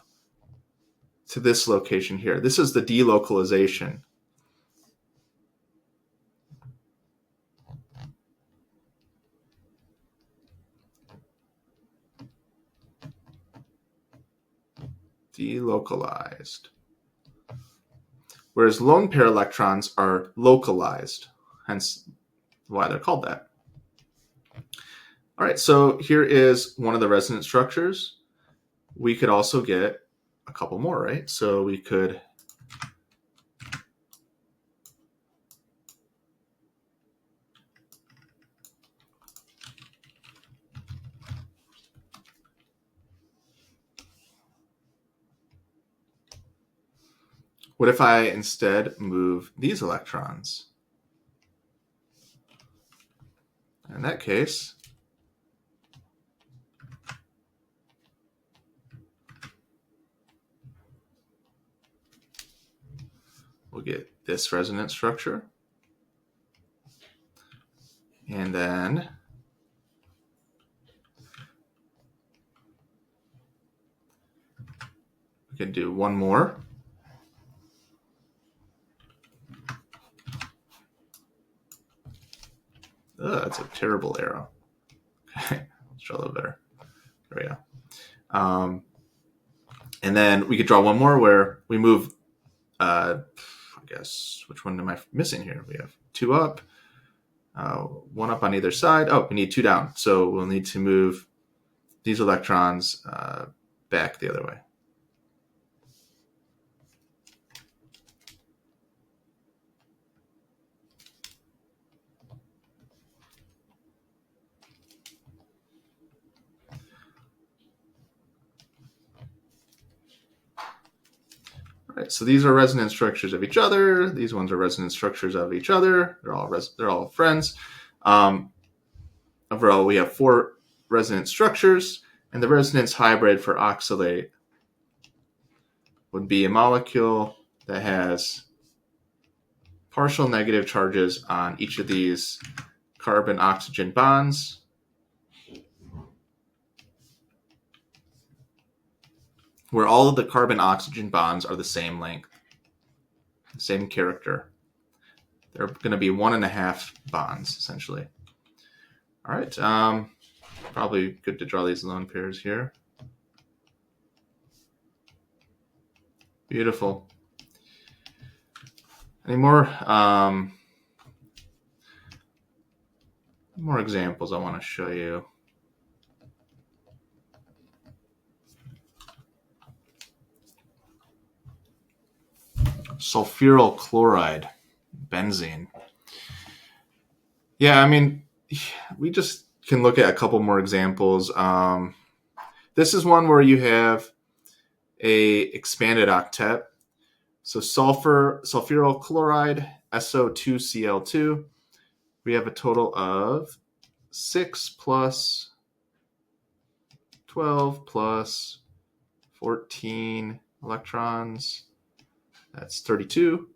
to this location here. This is the delocalization. Delocalized. Whereas lone pair electrons are localized, hence why they're called that. All right, so here is one of the resonance structures. We could also get a couple more, right? So we could what if I instead move these electrons? In that case, we'll get this resonance structure. And then we can do one more. That's a terrible arrow. Okay, let's draw a little better. There we go. And then we could draw one more where we move, I guess, which one am I missing here? We have 2 up, 1 up on either side. Oh, we need 2 down. So we'll need to move these electrons back the other way. All right, so these are resonance structures of each other. These ones are resonance structures of each other. They're all friends. Overall, we have 4 resonance structures, and the resonance hybrid for oxalate would be a molecule that has partial negative charges on each of these carbon-oxygen bonds. Where all of the carbon-oxygen bonds are the same length, same character. They're going to be 1.5 bonds, essentially. All right, probably good to draw these lone pairs here. Beautiful. Any more examples I want to show you? Sulfuryl chloride, benzene. Yeah, I mean, we just can look at a couple more examples. This is one where you have a expanded octet. So sulfuryl chloride, SO2Cl2. We have a total of 6 plus 12 plus 14 electrons. That's 32.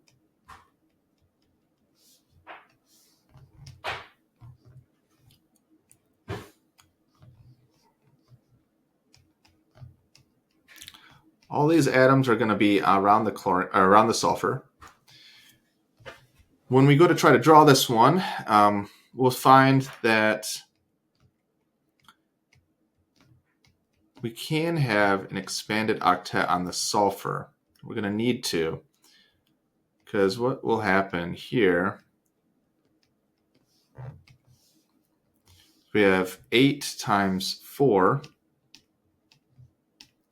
All these atoms are going to be around the sulfur. When we go to try to draw this one, we'll find that we can have an expanded octet on the sulfur. We're going to need to, because what will happen here we have 8 times 4.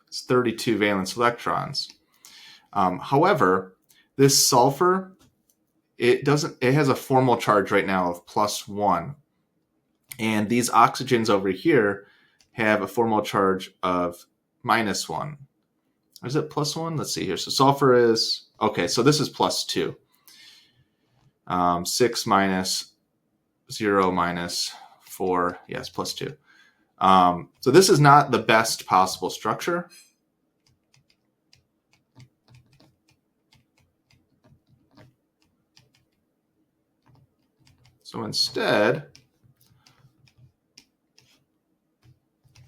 It's 32 valence electrons. However, this sulfur, it has a formal charge right now of +1. And these oxygens over here have a formal charge of -1. Or is it +1? Let's see here. So sulfur is, okay, so this is +2. 6 minus 0 minus 4, yes, +2. So this is not the best possible structure. So instead,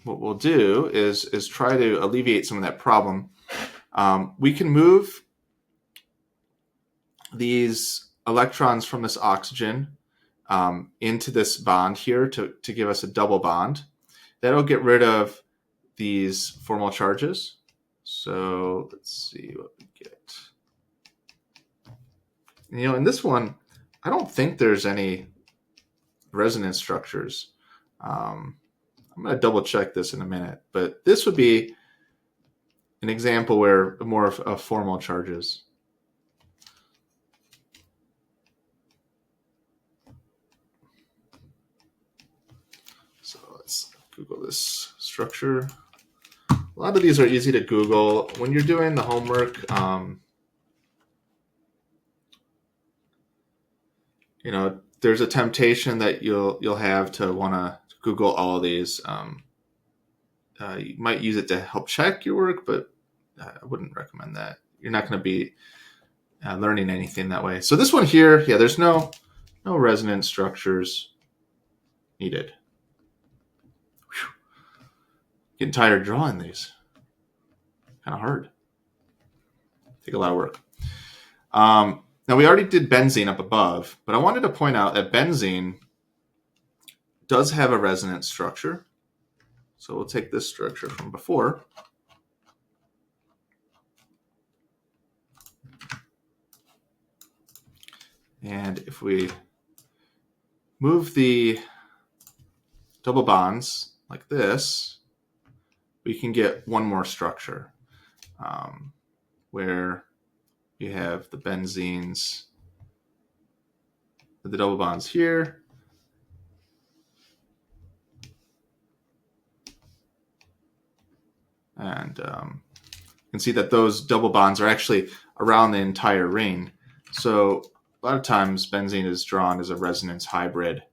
what we'll do is try to alleviate some of that problem. We can move these electrons from this oxygen into this bond here to give us a double bond. That'll get rid of these formal charges. So let's see what we get. In this one, I don't think there's any resonance structures. I'm going to double check this in a minute, but this would be an example where more of formal charges. So let's Google this structure. A lot of these are easy to Google. When you're doing the homework, there's a temptation that you'll have to want to Google all of these. You might use it to help check your work, but I wouldn't recommend that. You're not going to be learning anything that way. So this one here, yeah, there's no resonance structures needed. Whew. Getting tired drawing these. Kind of hard. Take a lot of work. Now we already did benzene up above, but I wanted to point out that benzene does have a resonance structure. So we'll take this structure from before. And if we move the double bonds like this, we can get one more structure where you have the benzenes, the double bonds here. And you can see that those double bonds are actually around the entire ring. So a lot of times benzene is drawn as a resonance hybrid.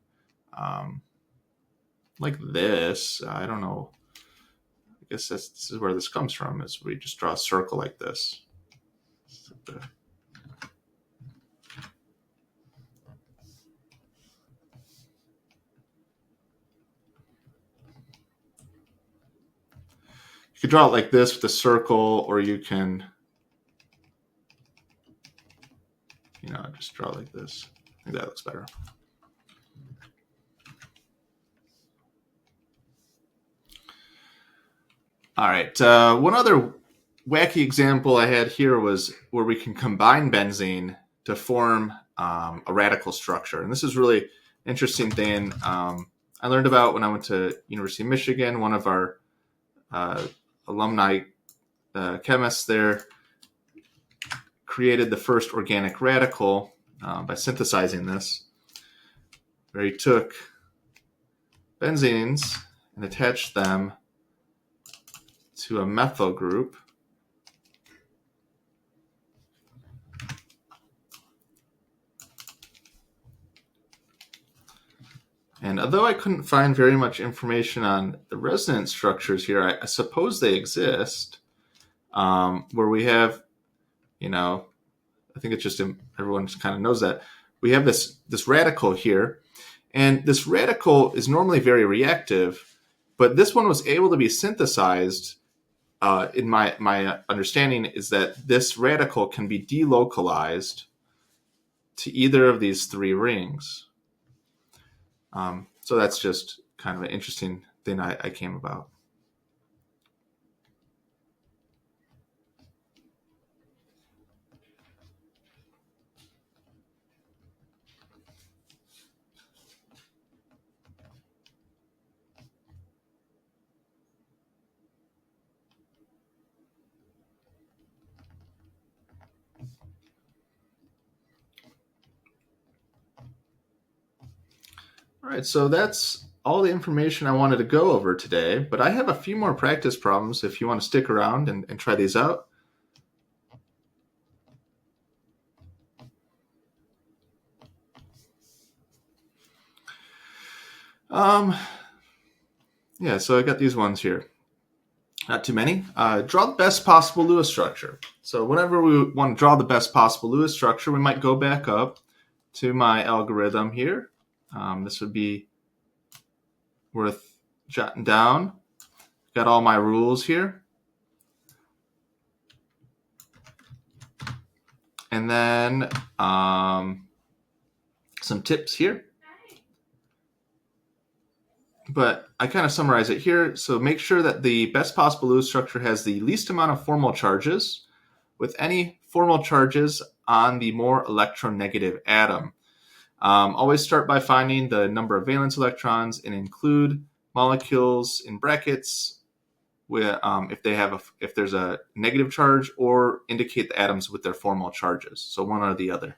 Like this, I don't know. I guess this is where this comes from, is we just draw a circle like this. You could draw it like this with a circle, or you can, just draw it like this. I think that looks better. All right, one other wacky example I had here was where we can combine benzene to form a radical structure. And this is really interesting thing I learned about when I went to University of Michigan. One of our alumni chemists there created the first organic radical by synthesizing this, where he took benzenes and attached them to a methyl group. And although I couldn't find very much information on the resonance structures here, I suppose they exist, where we have, I think it's just everyone just kind of knows that. We have this radical here, and this radical is normally very reactive, but this one was able to be synthesized. In my understanding is that this radical can be delocalized to either of these three rings. So that's just kind of an interesting thing I came about. All right, so that's all the information I wanted to go over today, but I have a few more practice problems if you want to stick around and try these out. Yeah, so I got these ones here. Not too many. Draw the best possible Lewis structure. So whenever we want to draw the best possible Lewis structure, we might go back up to my algorithm here. This would be worth jotting down. Got all my rules here. And then some tips here. But I kind of summarize it here. So make sure that the best possible Lewis structure has the least amount of formal charges, with any formal charges on the more electronegative atom. Always start by finding the number of valence electrons and include molecules in brackets with, if there's a negative charge, or indicate the atoms with their formal charges. So one or the other.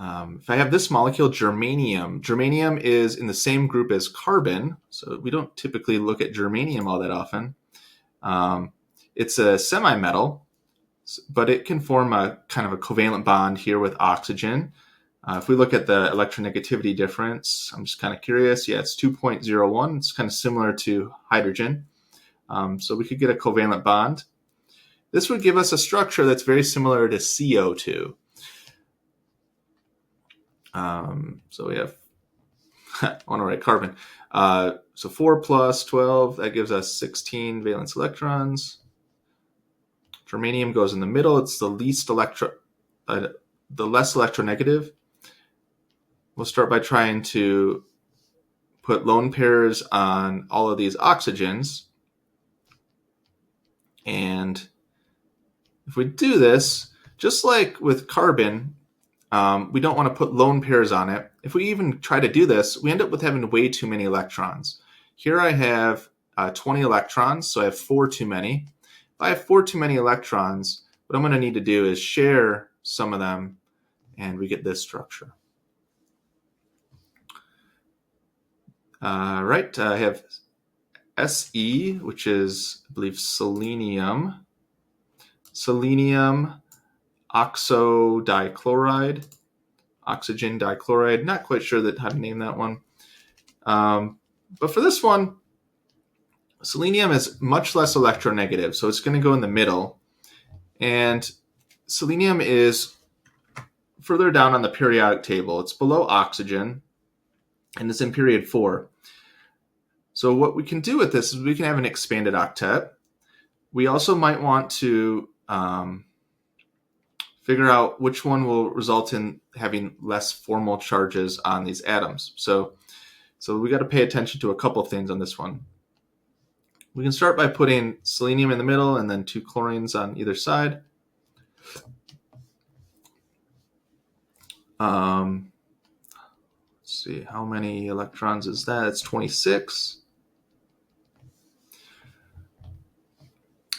If I have this molecule, germanium is in the same group as carbon, so we don't typically look at germanium all that often. It's a semi-metal, but it can form a kind of a covalent bond here with oxygen. If we look at the electronegativity difference, I'm just kind of curious. Yeah, it's 2.01. It's kind of similar to hydrogen. So we could get a covalent bond. This would give us a structure that's very similar to CO2. So we have, I want to write carbon. So 4 plus 12, that gives us 16 valence electrons. Germanium goes in the middle. It's the less electronegative. We'll start by trying to put lone pairs on all of these oxygens. And if we do this, just like with carbon, we don't want to put lone pairs on it. If we even try to do this, we end up with having way too many electrons. Here I have 20 electrons, so I have 4 too many. If I have 4 too many electrons, what I'm going to need to do is share some of them, and we get this structure. Right, I have Se, which is, I believe, selenium. Selenium oxidichloride, oxygen dichloride. Not quite sure how to name that one. But for this one, selenium is much less electronegative, so it's going to go in the middle. And selenium is further down on the periodic table. It's below oxygen, and it's in period 4. So what we can do with this is we can have an expanded octet. We also might want to figure out which one will result in having less formal charges on these atoms. So we got to pay attention to a couple things on this one. We can start by putting selenium in the middle and then 2 chlorines on either side. Let's see, how many electrons is that? It's 26.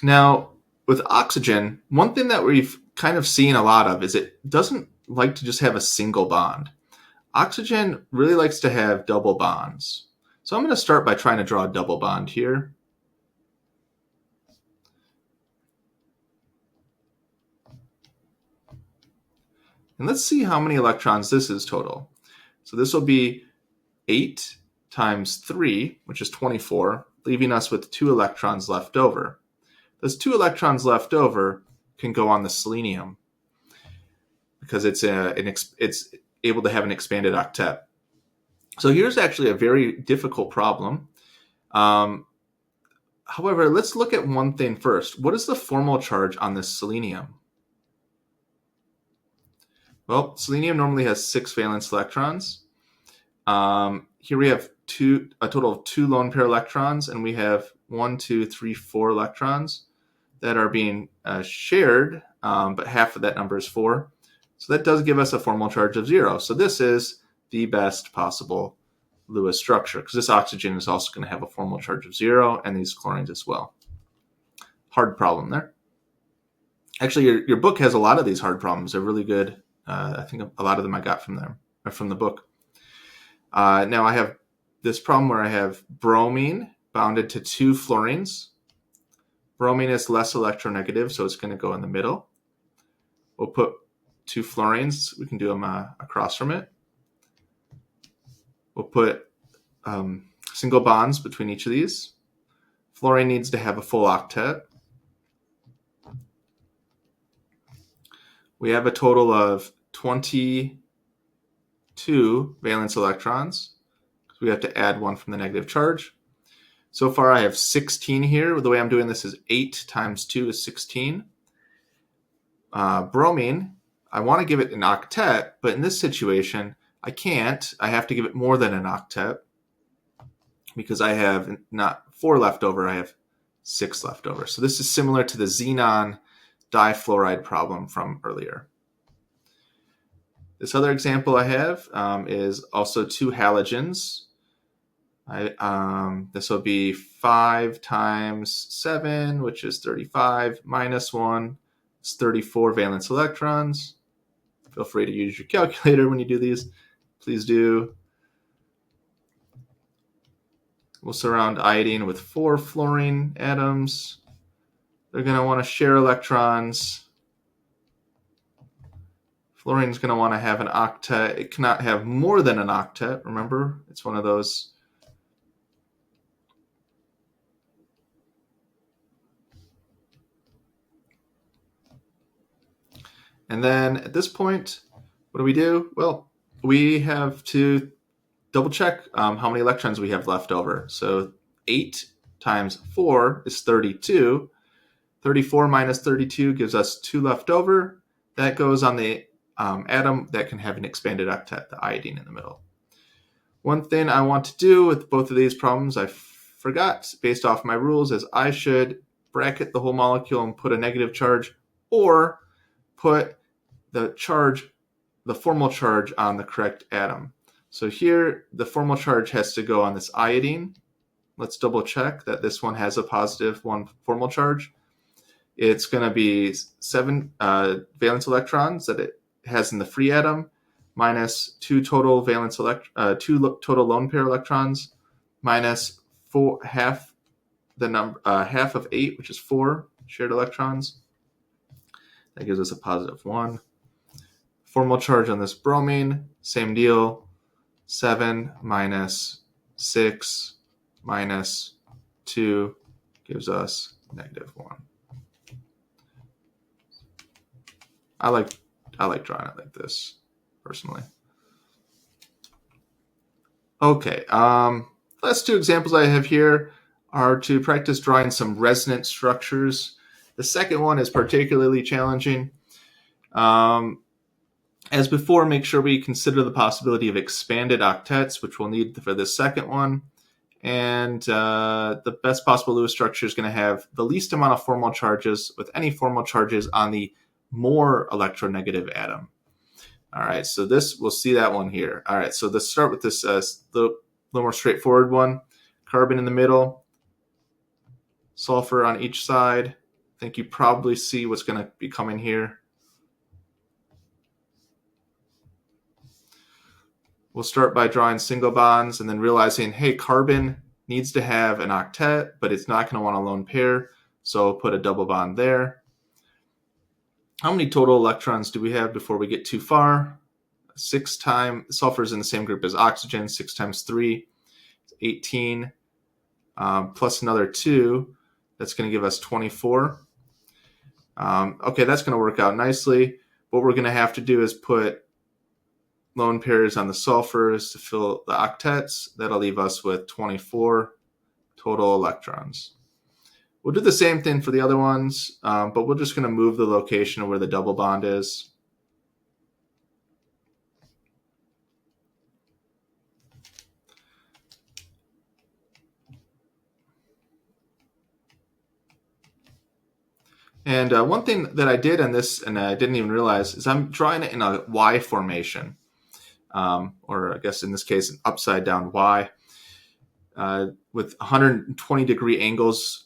Now, with oxygen, one thing that we've kind of seen a lot of is it doesn't like to just have a single bond. Oxygen really likes to have double bonds. So I'm going to start by trying to draw a double bond here. And let's see how many electrons this is total. So this will be 8 times 3, which is 24, leaving us with 2 electrons left over. Those 2 electrons left over can go on the selenium because it's able to have an expanded octet. So here's actually a very difficult problem. However, let's look at one thing first. What is the formal charge on this selenium? Well, selenium normally has 6 valence electrons. Here we have a total of 2 lone pair electrons, and we have 1, 2, 3, 4 electrons that are being shared, but half of that number is 4. So that does give us a formal charge of 0. So this is the best possible Lewis structure, because this oxygen is also going to have a formal charge of 0, and these chlorines as well. Hard problem there. Actually, your book has a lot of these hard problems. They're really good. I think a lot of them I got from there. from the book. Now I have this problem where I have bromine bounded to 2 fluorines. Bromine is less electronegative, so it's going to go in the middle. We'll put 2 fluorines. We can do them across from it. We'll put single bonds between each of these. Fluorine needs to have a full octet. We have a total of 22 valence electrons. We have to add 1 from the negative charge. So far I have 16 here. The way I'm doing this is 8 times 2 is 16. Bromine, I want to give it an octet, but in this situation, I can't. I have to give it more than an octet because I have not 4 left over, I have 6 left over. So this is similar to the xenon difluoride problem from earlier. This other example I have is also 2 halogens. This will be 5 times 7, which is 35, minus 1 is 34 valence electrons. Feel free to use your calculator when you do these. Please do. We'll surround iodine with 4 fluorine atoms. They're going to want to share electrons. Fluorine's going to want to have an octet. It cannot have more than an octet. Remember, it's one of those. And then at this point, what do we do? Well, we have to double check how many electrons we have left over. So 8 times 4 is 32. 34 minus 32 gives us 2 left over. That goes on the atom that can have an expanded octet, the iodine in the middle. One thing I want to do with both of these problems, I forgot based off my rules, is I should bracket the whole molecule and put a negative charge, or put the formal charge on the correct atom. So here, the formal charge has to go on this iodine. Let's double check that this one has a positive 1 formal charge. It's going to be 7 valence electrons that it has in the free atom, minus 2 total total lone pair electrons, minus half of 8, which is 4 shared electrons. That gives us a positive 1. Formal charge on this bromine, same deal. 7 minus 6 minus 2 gives us negative 1. I like drawing it like this, personally. Okay, last 2 examples I have here are to practice drawing some resonance structures. The second one is particularly challenging. As before, make sure we consider the possibility of expanded octets, which we'll need for this second one. And the best possible Lewis structure is going to have the least amount of formal charges with any formal charges on the more electronegative atom. All right, so we'll see that one here. All right, so let's start with this little more straightforward one. Carbon in the middle, sulfur on each side. I think you probably see what's going to be coming here. We'll start by drawing single bonds and then realizing, hey, carbon needs to have an octet, but it's not going to want a lone pair, so I'll put a double bond there. How many total electrons do we have before we get too far? 6 times, sulfur is in the same group as oxygen, 6 times 3, 18, plus another 2, that's going to give us 24. Okay, that's going to work out nicely. What we're going to have to do is put lone pairs on the sulfurs to fill the octets. That'll leave us with 24 total electrons. We'll do the same thing for the other ones, but we're just going to move the location of where the double bond is. And one thing that I did on this, and I didn't even realize, is I'm drawing it in a Y formation. Or I guess in this case, an upside down Y, with 120 degree angles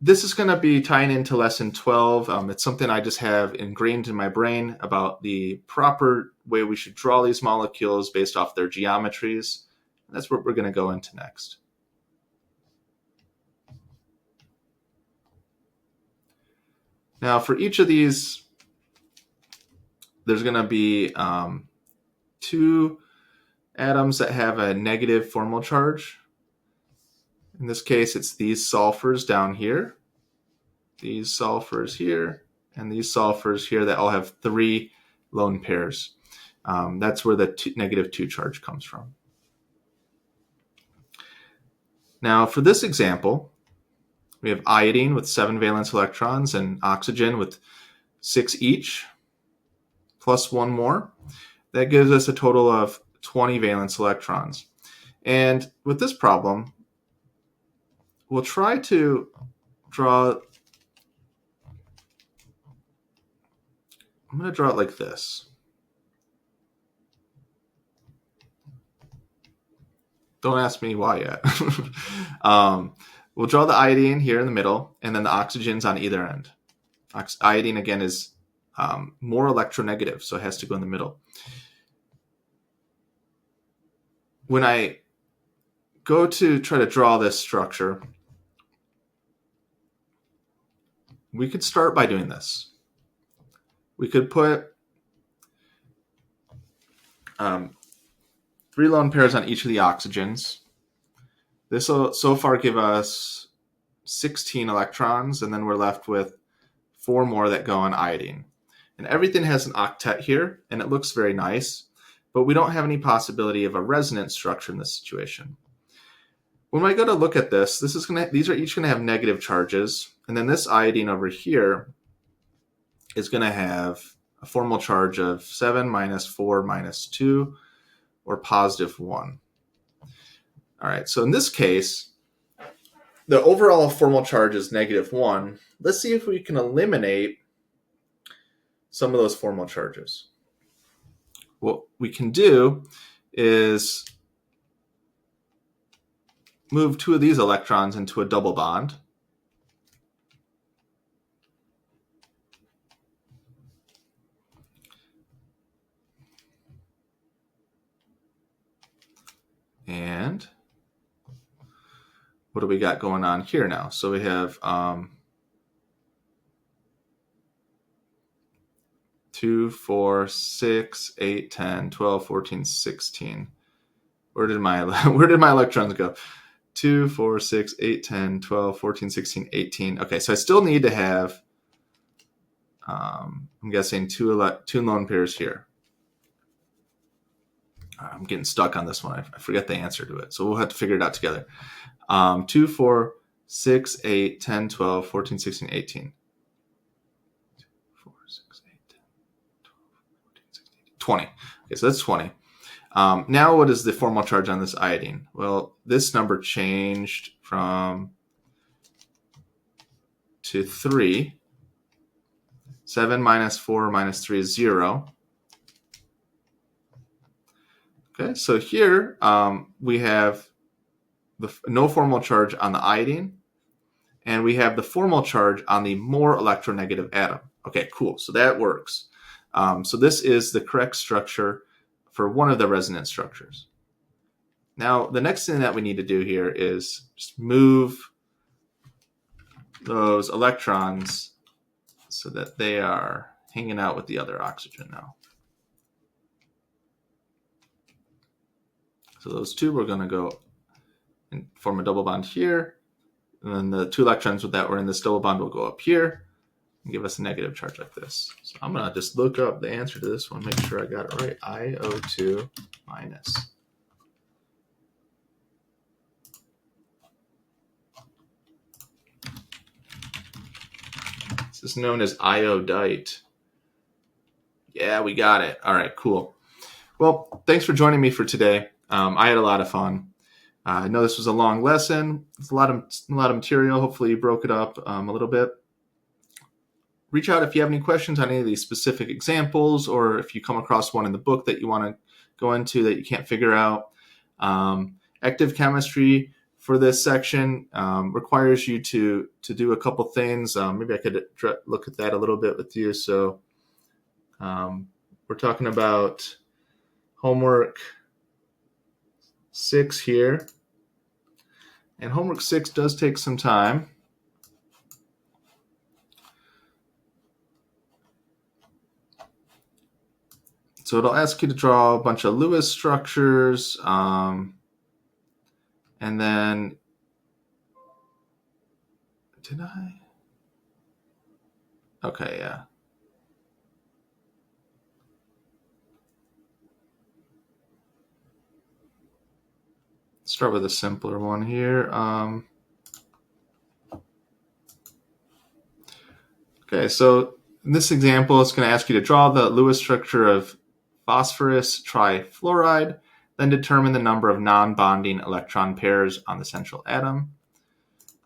this is going to be tying into lesson 12. It's something I just have ingrained in my brain about the proper way we should draw these molecules based off their geometries. That's what we're going to go into next. Now, for each of these, there's going to be 2 atoms that have a negative formal charge. In this case, it's these sulfurs down here, these sulfurs here, and these sulfurs here that all have 3 lone pairs. That's where the -2 charge comes from. Now, for this example, we have iodine with 7 valence electrons and oxygen with 6 each, plus 1 more. That gives us a total of 20 valence electrons. And with this problem, we'll try to draw, I'm going to draw it like this. Don't ask me why yet. We'll draw the iodine here in the middle, and then the oxygens on either end. Iodine, again, is more electronegative, so it has to go in the middle. When I go to try to draw this structure, we could start by doing this. We could put 3 lone pairs on each of the oxygens. This will so far give us 16 electrons, and then we're left with 4 more that go on iodine. And everything has an octet here, and it looks very nice, but we don't have any possibility of a resonance structure in this situation. When I go to look at this, these are each going to have negative charges, and then this iodine over here is going to have a formal charge of 7 minus 4 minus 2, or positive 1. All right, so in this case, the overall formal charge is -1. Let's see if we can eliminate some of those formal charges. What we can do is move 2 of these electrons into a double bond. And what do we got going on here now? So we have 2, 4, 6, 8, 10, 12, 14, 16. Where did my electrons go? 2, 4, 6, 8, 10, 12, 14, 16, 18. Okay, so I still need to have, I'm guessing, 2 lone pairs here. I'm getting stuck on this one. I forget the answer to it, so we'll have to figure it out together. 2, 4, 6, 8, 10, 12, 14, 16, 18. 2, 4, 6, 8, 10, 12, 14, 16, 18. 20. Okay, so that's 20. Now what is the formal charge on this iodine? Well, this number changed to 3. 7 minus 4 minus 3 is 0. Okay, so here we have no formal charge on the iodine, and we have the formal charge on the more electronegative atom. Okay, cool, so that works. So this is the correct structure for one of the resonance structures. Now, the next thing that we need to do here is just move those electrons so that they are hanging out with the other oxygen now. So those 2, we're going to go and form a double bond here. And then the 2 electrons that were in this double bond will go up here and give us a negative charge like this. So I'm going to just look up the answer to this one, make sure I got it right. IO2 minus. This is known as iodite. Yeah, we got it. All right, cool. Well, thanks for joining me for today. I had a lot of fun. I know this was a long lesson. It's a lot of material. Hopefully you broke it up a little bit. Reach out if you have any questions on any of these specific examples, or if you come across one in the book that you want to go into that you can't figure out. Active Chemistry for this section requires you to do a couple things. Maybe I could look at that a little bit with you. So we're talking about homework 6 here. And homework 6 does take some time. So it'll ask you to draw a bunch of Lewis structures, and then, did I? Okay, yeah. Start with a simpler one here. Okay, so in this example, it's going to ask you to draw the Lewis structure of phosphorus trifluoride, then determine the number of non-bonding electron pairs on the central atom.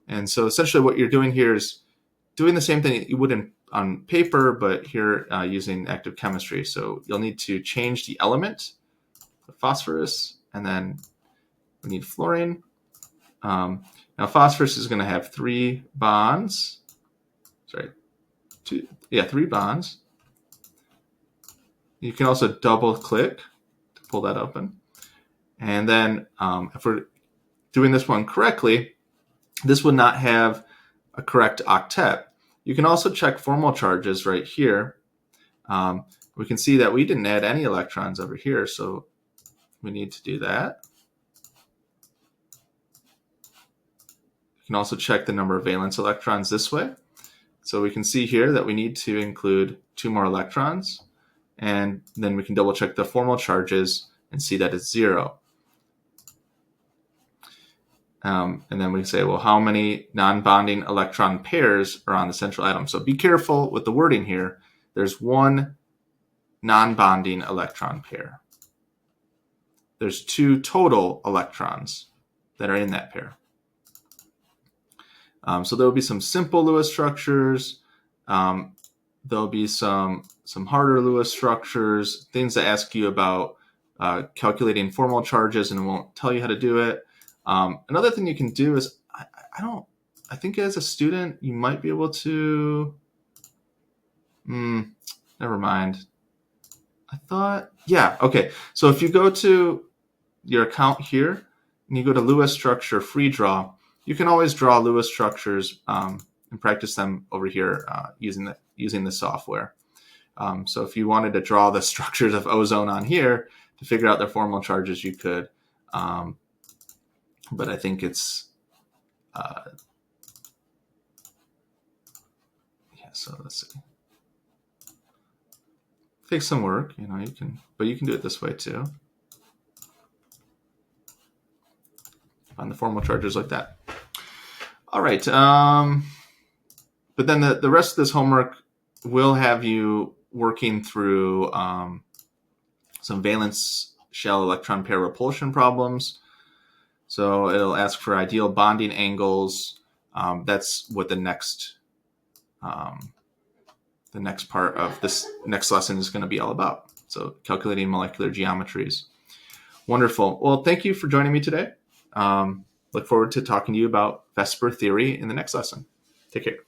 And so essentially what you're doing here is doing the same thing that you would on paper, but here using active chemistry. So you'll need to change the element, the phosphorus, and then we need fluorine. Now phosphorus is going to have 3 bonds. Sorry, 3 bonds. You can also double click to pull that open. And then if we're doing this one correctly, this would not have a correct octet. You can also check formal charges right here. We can see that we didn't add any electrons over here, so we need to do that. You can also check the number of valence electrons this way. So we can see here that we need to include 2 more electrons, and then we can double check the formal charges and see that it's 0. And then we say, well, how many non-bonding electron pairs are on the central atom? So be careful with the wording here. There's 1 non-bonding electron pair. There's 2 total electrons that are in that pair. So there will be some simple Lewis structures. There'll be some harder Lewis structures, things that ask you about calculating formal charges and it won't tell you how to do it. Another thing you can do is, I think as a student, you might be able to, never mind. Okay. So if you go to your account here and you go to Lewis structure free draw, you can always draw Lewis structures and practice them over here using the software. So if you wanted to draw the structures of ozone on here to figure out their formal charges, you could. But I think it's, so let's see. It takes some work, but you can do it this way too. Find the formal charges like that. All right. But then the rest of this homework will have you working through some valence shell electron pair repulsion problems. So it'll ask for ideal bonding angles. That's what the next part of this next lesson is going to be all about. So calculating molecular geometries. Wonderful. Well, thank you for joining me today. Look forward to talking to you about VSEPR theory in the next lesson. Take care.